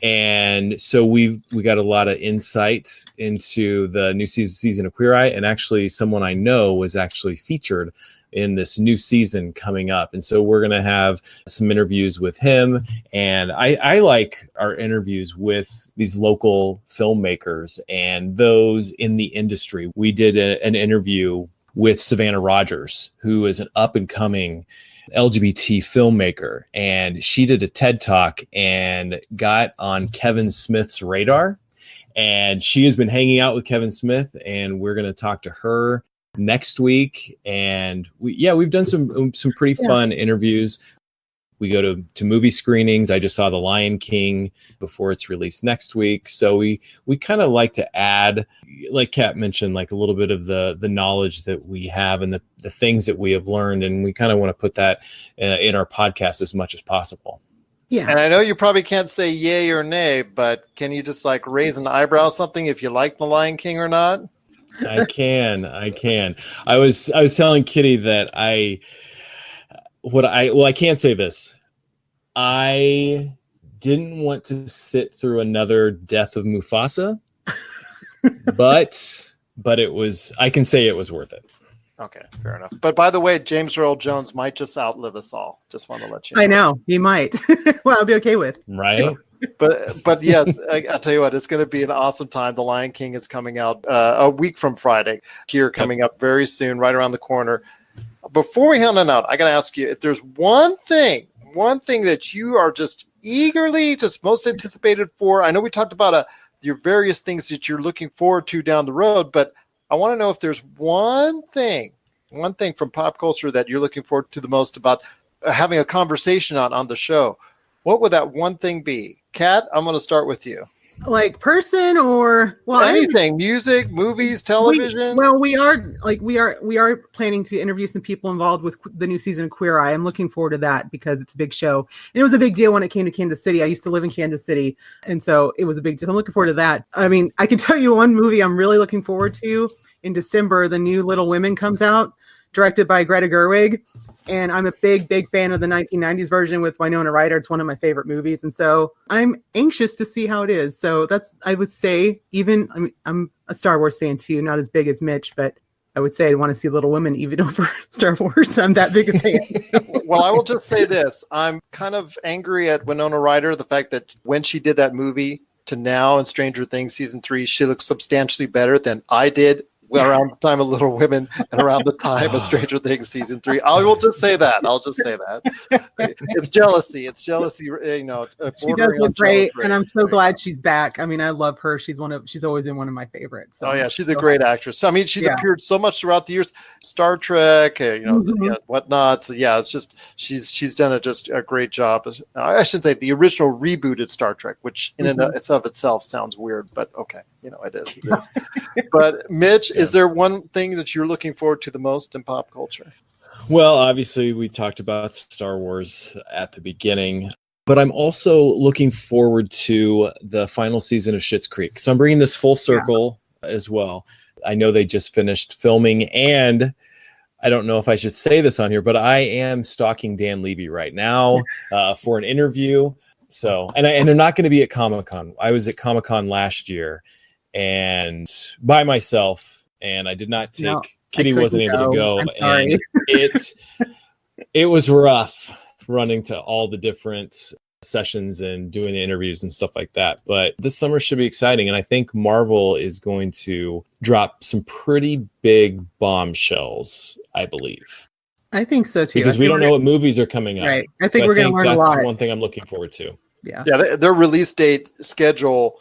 And so we got a lot of insight into the new season of Queer Eye. And actually someone I know was actually featured in this new season coming up. And so we're going to have some interviews with him. And I like our interviews with these local filmmakers and those in the industry. We did an interview with Savannah Rogers, who is an up-and-coming LGBT filmmaker. And she did a TED Talk and got on Kevin Smith's radar. And she has been hanging out with Kevin Smith, and we're going to talk to her next week. And we've done some pretty fun interviews. We go to movie screenings. I just saw The Lion King before it's released next week. So we kind of like to add, like Kat mentioned, like a little bit of the knowledge that we have and the things that we have learned. And we kind of want to put that in our podcast as much as possible. Yeah. And I know you probably can't say yay or nay, but can you just raise an eyebrow something if you like The Lion King or not? I can. I was telling Kitty that I can't say this. I didn't want to sit through another death of Mufasa, but I can say it was worth it. Okay, fair enough. But by the way, James Earl Jones might just outlive us all. Just want to let you know. I know, he might. Well, I'll be okay with. Right? But yes, I'll tell you what, it's going to be an awesome time. The Lion King is coming out a week from Friday here, coming up very soon, right around the corner. Before we hand it out, I got to ask you if there's one thing that you are just eagerly, just most anticipated for. I know we talked about your various things that you're looking forward to down the road, but I want to know if there's one thing from pop culture that you're looking forward to the most about having a conversation on the show. What would that one thing be? Kat, I'm going to start with you. Like person or anything, music, movies, television. We are planning to interview some people involved with the new season of Queer Eye. I'm looking forward to that because it's a big show. And it was a big deal when it came to Kansas City. I used to live in Kansas City, and so it was a big deal. I'm looking forward to that. I mean, I can tell you one movie I'm really looking forward to. In December, the new Little Women comes out, directed by Greta Gerwig. And I'm a big fan of the 1990s version with Winona Ryder. It's one of my favorite movies. And so I'm anxious to see how it is. So I would say, I'm a Star Wars fan too, not as big as Mitch, but I would say I want to see Little Women even over Star Wars. I'm that big a fan. Well, I will just say this. I'm kind of angry at Winona Ryder, the fact that when she did that movie to now in Stranger Things season 3, she looks substantially better than I did around the time of Little Women and around the time of Stranger Things season 3. I will just say that. It's jealousy. You know, she does look great, and I'm so glad she's back. I mean, I love her. She's always been one of my favorites. So. Oh yeah, she's a great actress. I mean, she's appeared so much throughout the years, Star Trek, whatnot. So yeah, it's just she's done just a great job. I should say the original rebooted Star Trek, which in and of itself sounds weird, but okay, it is. But Mitch, is there one thing that you're looking forward to the most in pop culture? Well, obviously, we talked about Star Wars at the beginning, but I'm also looking forward to the final season of Schitt's Creek. So I'm bringing this full circle as well. I know they just finished filming, and I don't know if I should say this on here, but I am stalking Dan Levy right now for an interview. So, and they're not going to be at Comic-Con. I was at Comic-Con last year and by myself, and I did not take. Kitty wasn't able to go, and it was rough running to all the different sessions and doing the interviews and stuff like that. But this summer should be exciting, and I think Marvel is going to drop some pretty big bombshells, I believe. I think so too. Because we don't know what movies are coming out. Right. I think we're going to learn a lot. That's one thing I'm looking forward to. Yeah. Yeah. Their release date schedule,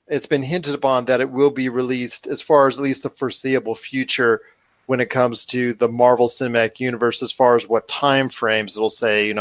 it's been hinted upon that it will be released as far as at least the foreseeable future when it comes to the Marvel Cinematic Universe, as far as what time frames it'll say,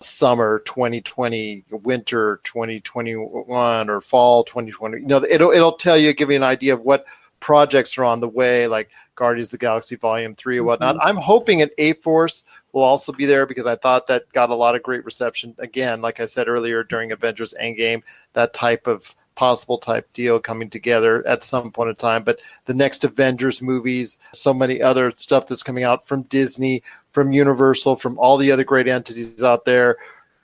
summer 2020, winter 2021, or fall 2020. It'll tell you, give you an idea of what projects are on the way, like Guardians of the Galaxy Volume 3 or whatnot. I'm hoping an A-Force will also be there because I thought that got a lot of great reception. Again, like I said earlier, during Avengers Endgame, that type of possible type deal coming together at some point in time. But the next Avengers movies, so many other stuff that's coming out from Disney, from Universal, from all the other great entities out there.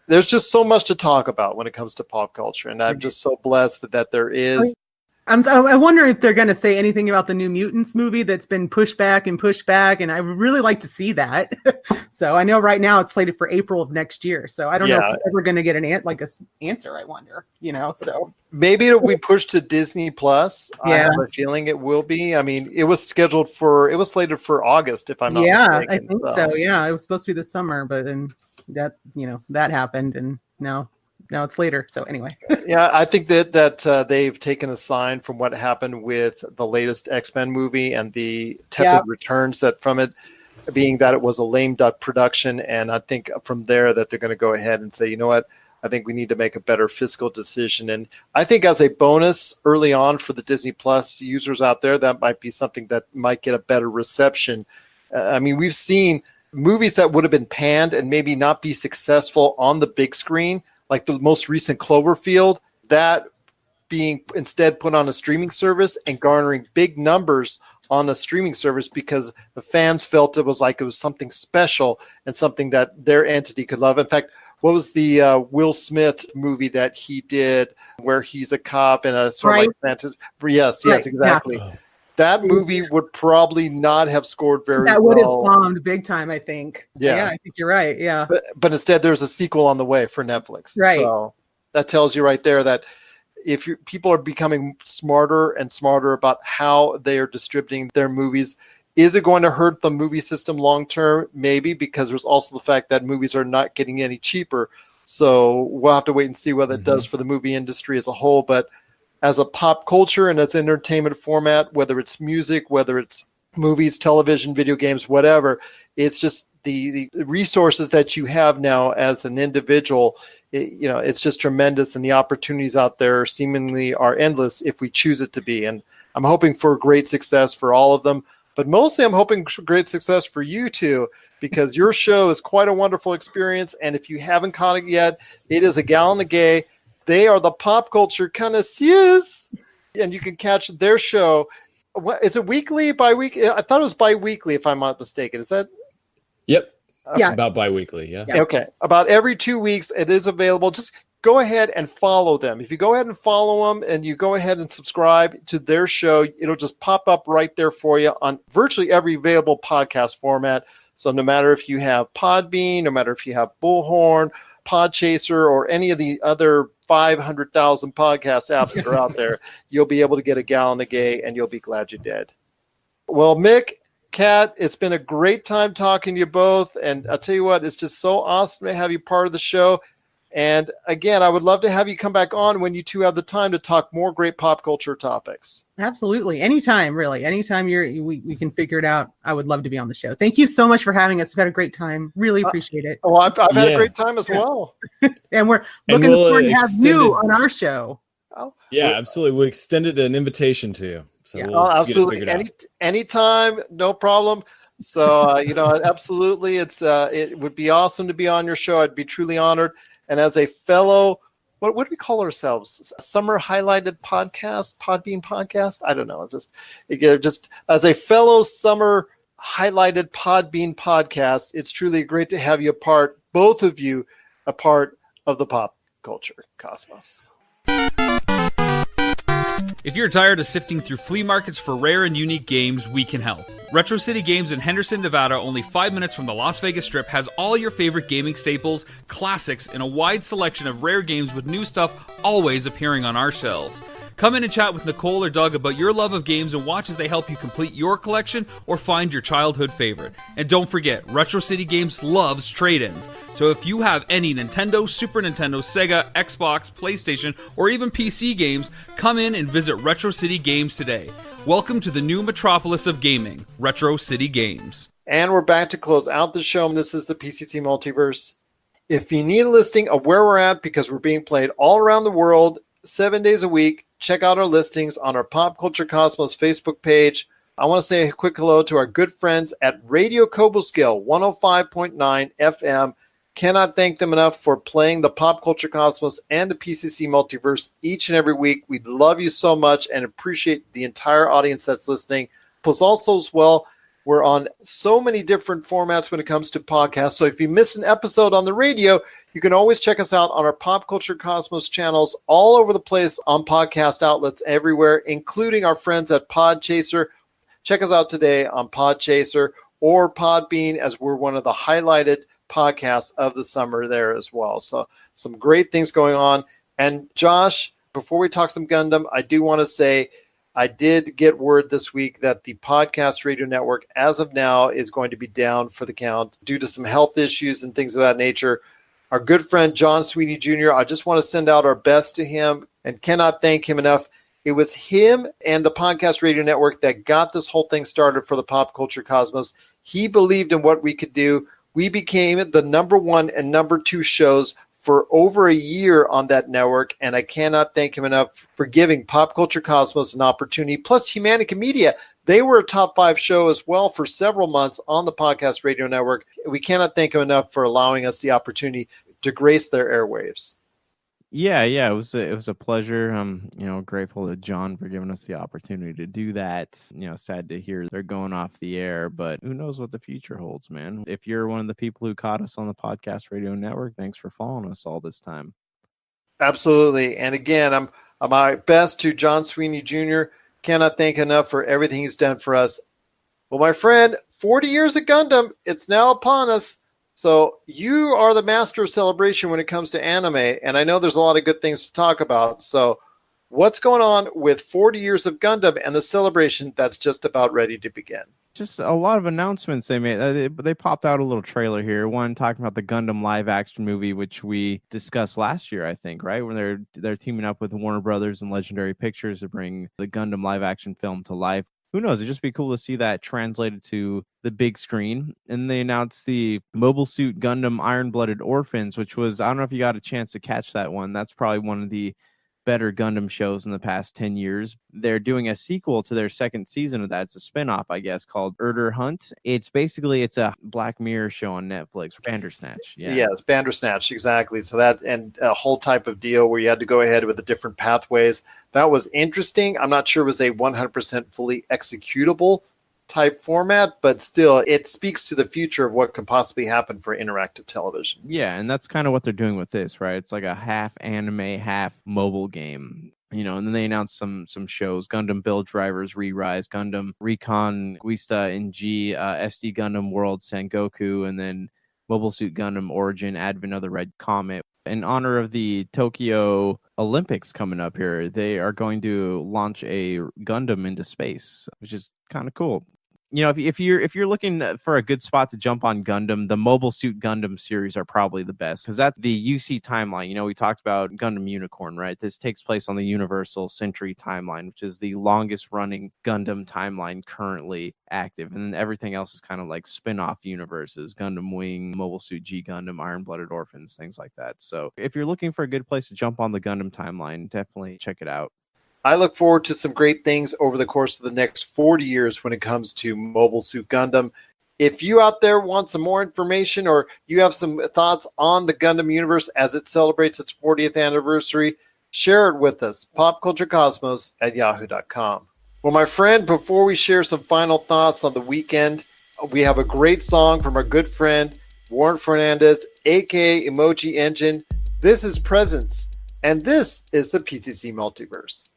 There's just so much to talk about when it comes to pop culture. And I'm just so blessed that there is. I wonder if they're going to say anything about the New Mutants movie that's been pushed back, and I would really like to see that. So I know right now it's slated for April of next year. So I don't know if we're ever going to get an answer. I wonder, So maybe it'll be pushed to Disney Plus. Yeah. I have a feeling it will be. I mean, it was slated for August, if I'm not mistaken. I think so. Yeah, it was supposed to be this summer, but then that happened, and now it's later. So anyway. Yeah, I think that they've taken a sign from what happened with the latest X-Men movie and the tepid returns that from it, being that it was a lame duck production. And I think from there that they're going to go ahead and say, you know what, I think we need to make a better fiscal decision. And I think as a bonus early on for the Disney Plus users out there, that might be something that might get a better reception. I mean, we've seen movies that would have been panned and maybe not be successful on the big screen, like the most recent Cloverfield, that being instead put on a streaming service and garnering big numbers on a streaming service because the fans felt it was something special and something that their entity could love. In fact, what was the Will Smith movie that he did where he's a cop and a sort of like fantasy? Yes, exactly. Yeah. That movie would probably not have scored very well. That would have bombed big time, I think. Yeah, I think you're right. Yeah. But instead, there's a sequel on the way for Netflix. Right. So that tells you right there that if people are becoming smarter and smarter about how they are distributing their movies, is it going to hurt the movie system long term? Maybe, because there's also the fact that movies are not getting any cheaper. So we'll have to wait and see what it does for the movie industry as a whole. But as a pop culture and as an entertainment format, whether it's music, whether it's movies, television, video games, whatever, it's just the resources that you have now as an individual, it's just tremendous. And the opportunities out there seemingly are endless if we choose it to be. And I'm hoping for great success for all of them. But mostly I'm hoping for great success for you too, because your show is quite a wonderful experience. And if you haven't caught it yet, it is A Gallon of Gay. They are the pop culture connoisseurs, and you can catch their show. What, is it weekly, bi-weekly? I thought it was bi-weekly, if I'm not mistaken. Is that? Yep. Okay. Yeah. About bi-weekly, yeah. Okay. About every 2 weeks, it is available. Just go ahead and follow them. If you go ahead and follow them and you go ahead and subscribe to their show, it'll just pop up right there for you on virtually every available podcast format. So no matter if you have Podbean, no matter if you have Bullhorn, Podchaser, or any of the other 500,000 podcast apps that are out there, you'll be able to get A Gallon of Gay, and you'll be glad you did. Well, Mick, Kat, it's been a great time talking to you both. And I'll tell you what, it's just so awesome to have you part of the show. And again, I would love to have you come back on when you two have the time to talk more great pop culture topics. Absolutely. Anytime, really. Anytime we can figure it out, I would love to be on the show. Thank you so much for having us. We've had a great time. Really appreciate it. Well, I've had a great time as well. And we're looking forward to have you on our show. Yeah, absolutely. We extended an invitation to you. So we'll absolutely. Anytime, no problem. So, absolutely. It would be awesome to be on your show. I'd be truly honored. And as a fellow, what do we call ourselves? Summer highlighted podcast, Podbean podcast? I don't know. Just as a fellow summer highlighted Podbean podcast, it's truly great to have you both of you, a part of the pop culture cosmos. If you're tired of sifting through flea markets for rare and unique games, we can help. Retro City Games in Henderson, Nevada, only 5 minutes from the Las Vegas Strip, has all your favorite gaming staples, classics, and a wide selection of rare games with new stuff always appearing on our shelves. Come in and chat with Nicole or Doug about your love of games and watch as they help you complete your collection or find your childhood favorite. And don't forget, Retro City Games loves trade-ins. So if you have any Nintendo, Super Nintendo, Sega, Xbox, PlayStation, or even PC games, come in and visit Retro City Games today. Welcome to the new metropolis of gaming, Retro City Games. And we're back to close out the show. This is the PCC Multiverse. If you need a listing of where we're at, because we're being played all around the world, 7 days a week, check out our listings on our Pop Culture Cosmos Facebook page. I want to say a quick hello to our good friends at Radio Cobleskill 105.9 FM. Cannot thank them enough for playing the Pop Culture Cosmos and the PCC Multiverse each and every week. We love you so much and appreciate the entire audience that's listening. Plus also as well, we're on so many different formats when it comes to podcasts. So if you miss an episode on the radio, you can always check us out on our Pop Culture Cosmos channels all over the place on podcast outlets everywhere, including our friends at Podchaser. Check us out today on Podchaser or Podbean, as we're one of the highlighted podcasts of the summer there as well. So some great things going on. And Josh, before we talk some Gundam, I do want to say I did get word this week that the Podcast Radio Network, as of now, is going to be down for the count due to some health issues and things of that nature. Our good friend John Sweeney Jr., I just want to send out our best to him and cannot thank him enough. It was him and the Podcast Radio Network that got this whole thing started for the Pop Culture Cosmos. He believed in what we could do. We became the number 1 and number 2 shows for over a year on that network, and I cannot thank him enough for giving Pop Culture Cosmos an opportunity. Plus, Humanica Media, they were a top 5 show as well for several months on the Podcast Radio Network. We cannot thank him enough for allowing us the opportunity to grace their airwaves. Yeah, it was a pleasure. I'm, grateful to John for giving us the opportunity to do that. Sad to hear they're going off the air, but who knows what the future holds, man. If you're one of the people who caught us on the Podcast Radio Network, thanks for following us all this time. Absolutely. And again, I'm my best to John Sweeney Jr. Cannot thank enough for everything he's done for us. Well, my friend, 40 years of Gundam, it's now upon us. So you are the master of celebration when it comes to anime, and I know there's a lot of good things to talk about. So what's going on with 40 years of Gundam and the celebration that's just about ready to begin? Just a lot of announcements they made. They popped out a little trailer here. One talking about the Gundam live action movie, which we discussed last year, I think, right? When they're teaming up with Warner Brothers and Legendary Pictures to bring the Gundam live action film to life. Who knows? It'd just be cool to see that translated to the big screen. And they announced the Mobile Suit Gundam Iron-Blooded Orphans, which was, I don't know if you got a chance to catch that one. That's probably one of the better Gundam shows in the past 10 years. They're doing a sequel to their second season of that. It's a spinoff, I guess, called Urder Hunt. It's a Black Mirror show on Netflix. Bandersnatch. Yeah. Yes, Bandersnatch, exactly. So that, and a whole type of deal where you had to go ahead with the different pathways. That was interesting. I'm not sure it was a 100% fully executable type format, but still it speaks to the future of what could possibly happen for interactive television. Yeah, and that's kind of what they're doing with this, right? It's like a half anime, half mobile game. And then they announced some shows: Gundam Build Drivers Re-Rise, Gundam Recon Guista in G, SD Gundam World Sengoku, and then Mobile Suit Gundam Origin Advent of the Red Comet. In honor of the Tokyo Olympics coming up here, they are going to launch a Gundam into space, which is kind of cool. If you're looking for a good spot to jump on Gundam, the Mobile Suit Gundam series are probably the best, because that's the UC timeline. We talked about Gundam Unicorn, right? This takes place on the Universal Century timeline, which is the longest running Gundam timeline currently active. And then everything else is kind of like spin-off universes: Gundam Wing, Mobile Suit G Gundam, Iron-Blooded Orphans, things like that. So if you're looking for a good place to jump on the Gundam timeline, definitely check it out. I look forward to some great things over the course of the next 40 years when it comes to Mobile Suit Gundam. If you out there want some more information, or you have some thoughts on the Gundam universe as it celebrates its 40th anniversary, share it with us. popculturecosmos@yahoo.com. Well, my friend, before we share some final thoughts on the weekend, we have a great song from our good friend Warren Fernandez, aka Emoji Engine. This is Presence, and this is the PCC Multiverse.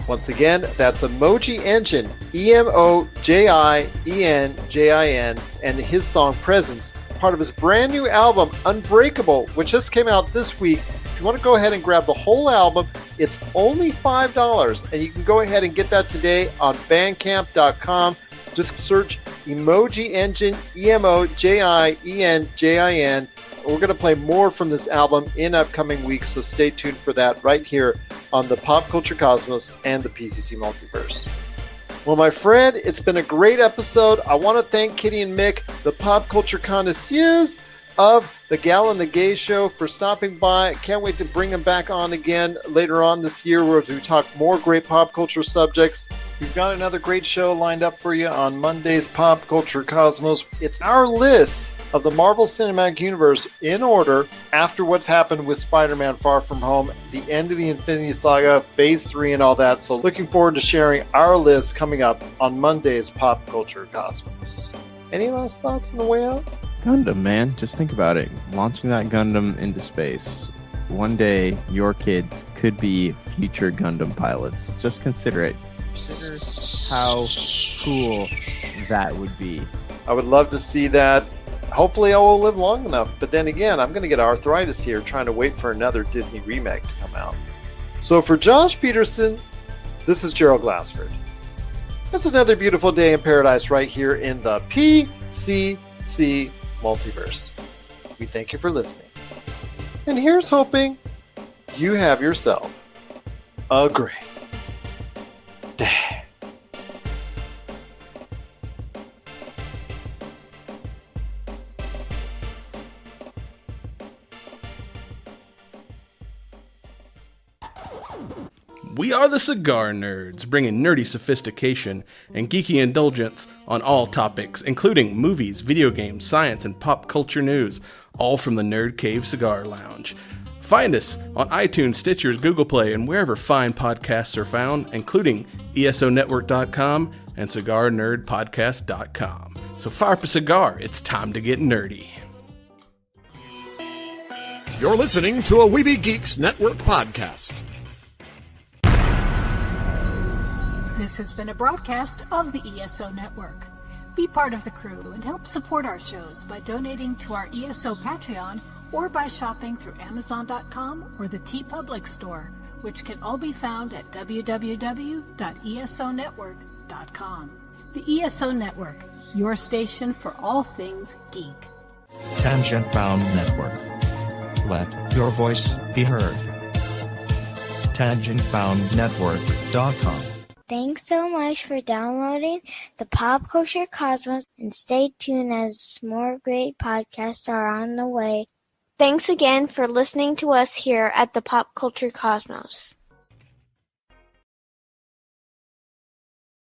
Once again, that's Emoji Engine, EMOJIENJIN, and his song Presence, part of his brand new album Unbreakable, which just came out this week. If you want to go ahead and grab the whole album, it's only $5, and you can go ahead and get that today on bandcamp.com. Just search Emoji Engine, EMOJIENJIN, We're going to play more from this album in upcoming weeks, so stay tuned for that right here on the Pop Culture Cosmos and the PCC Multiverse. Well, my friend, it's been a great episode. I want to thank Kitty and Mick, the pop culture connoisseurs of the Gal and the Gay Show, for stopping by. I can't wait to bring them back on again later on this year, where we talk more great pop culture subjects. We've got another great show lined up for you on Monday's Pop Culture Cosmos. It's our list of the Marvel Cinematic Universe in order after what's happened with Spider-Man Far From Home, the end of the Infinity Saga, Phase 3 and all that. So looking forward to sharing our list coming up on Monday's Pop Culture Cosmos. Any last thoughts on the way out? Gundam, man. Just think about it. Launching that Gundam into space. One day, your kids could be future Gundam pilots. Just consider it. Consider how cool that would be. I would love to see that. Hopefully I will live long enough, but then again, I'm going to get arthritis here trying to wait for another Disney remake to come out. So for Josh Peterson, this is Gerald Glassford. It's another beautiful day in paradise right here in the PCC Multiverse. We thank you for listening. And here's hoping you have yourself a great day. We are the Cigar Nerds, bringing nerdy sophistication and geeky indulgence on all topics, including movies, video games, science, and pop culture news, all from the Nerd Cave Cigar Lounge. Find us on iTunes, Stitcher, Google Play, and wherever fine podcasts are found, including ESONetwork.com and CigarNerdPodcast.com. So fire up a cigar, it's time to get nerdy. You're listening to a Weeby Geeks Network podcast. This has been a broadcast of the ESO Network. Be part of the crew and help support our shows by donating to our ESO Patreon or by shopping through Amazon.com or the TeePublic store, which can all be found at www.esonetwork.com. The ESO Network, your station for all things geek. Tangent Bound Network. Let your voice be heard. TangentBoundNetwork.com. Thanks so much for downloading the Pop Culture Cosmos, and stay tuned as more great podcasts are on the way. Thanks again for listening to us here at the Pop Culture Cosmos.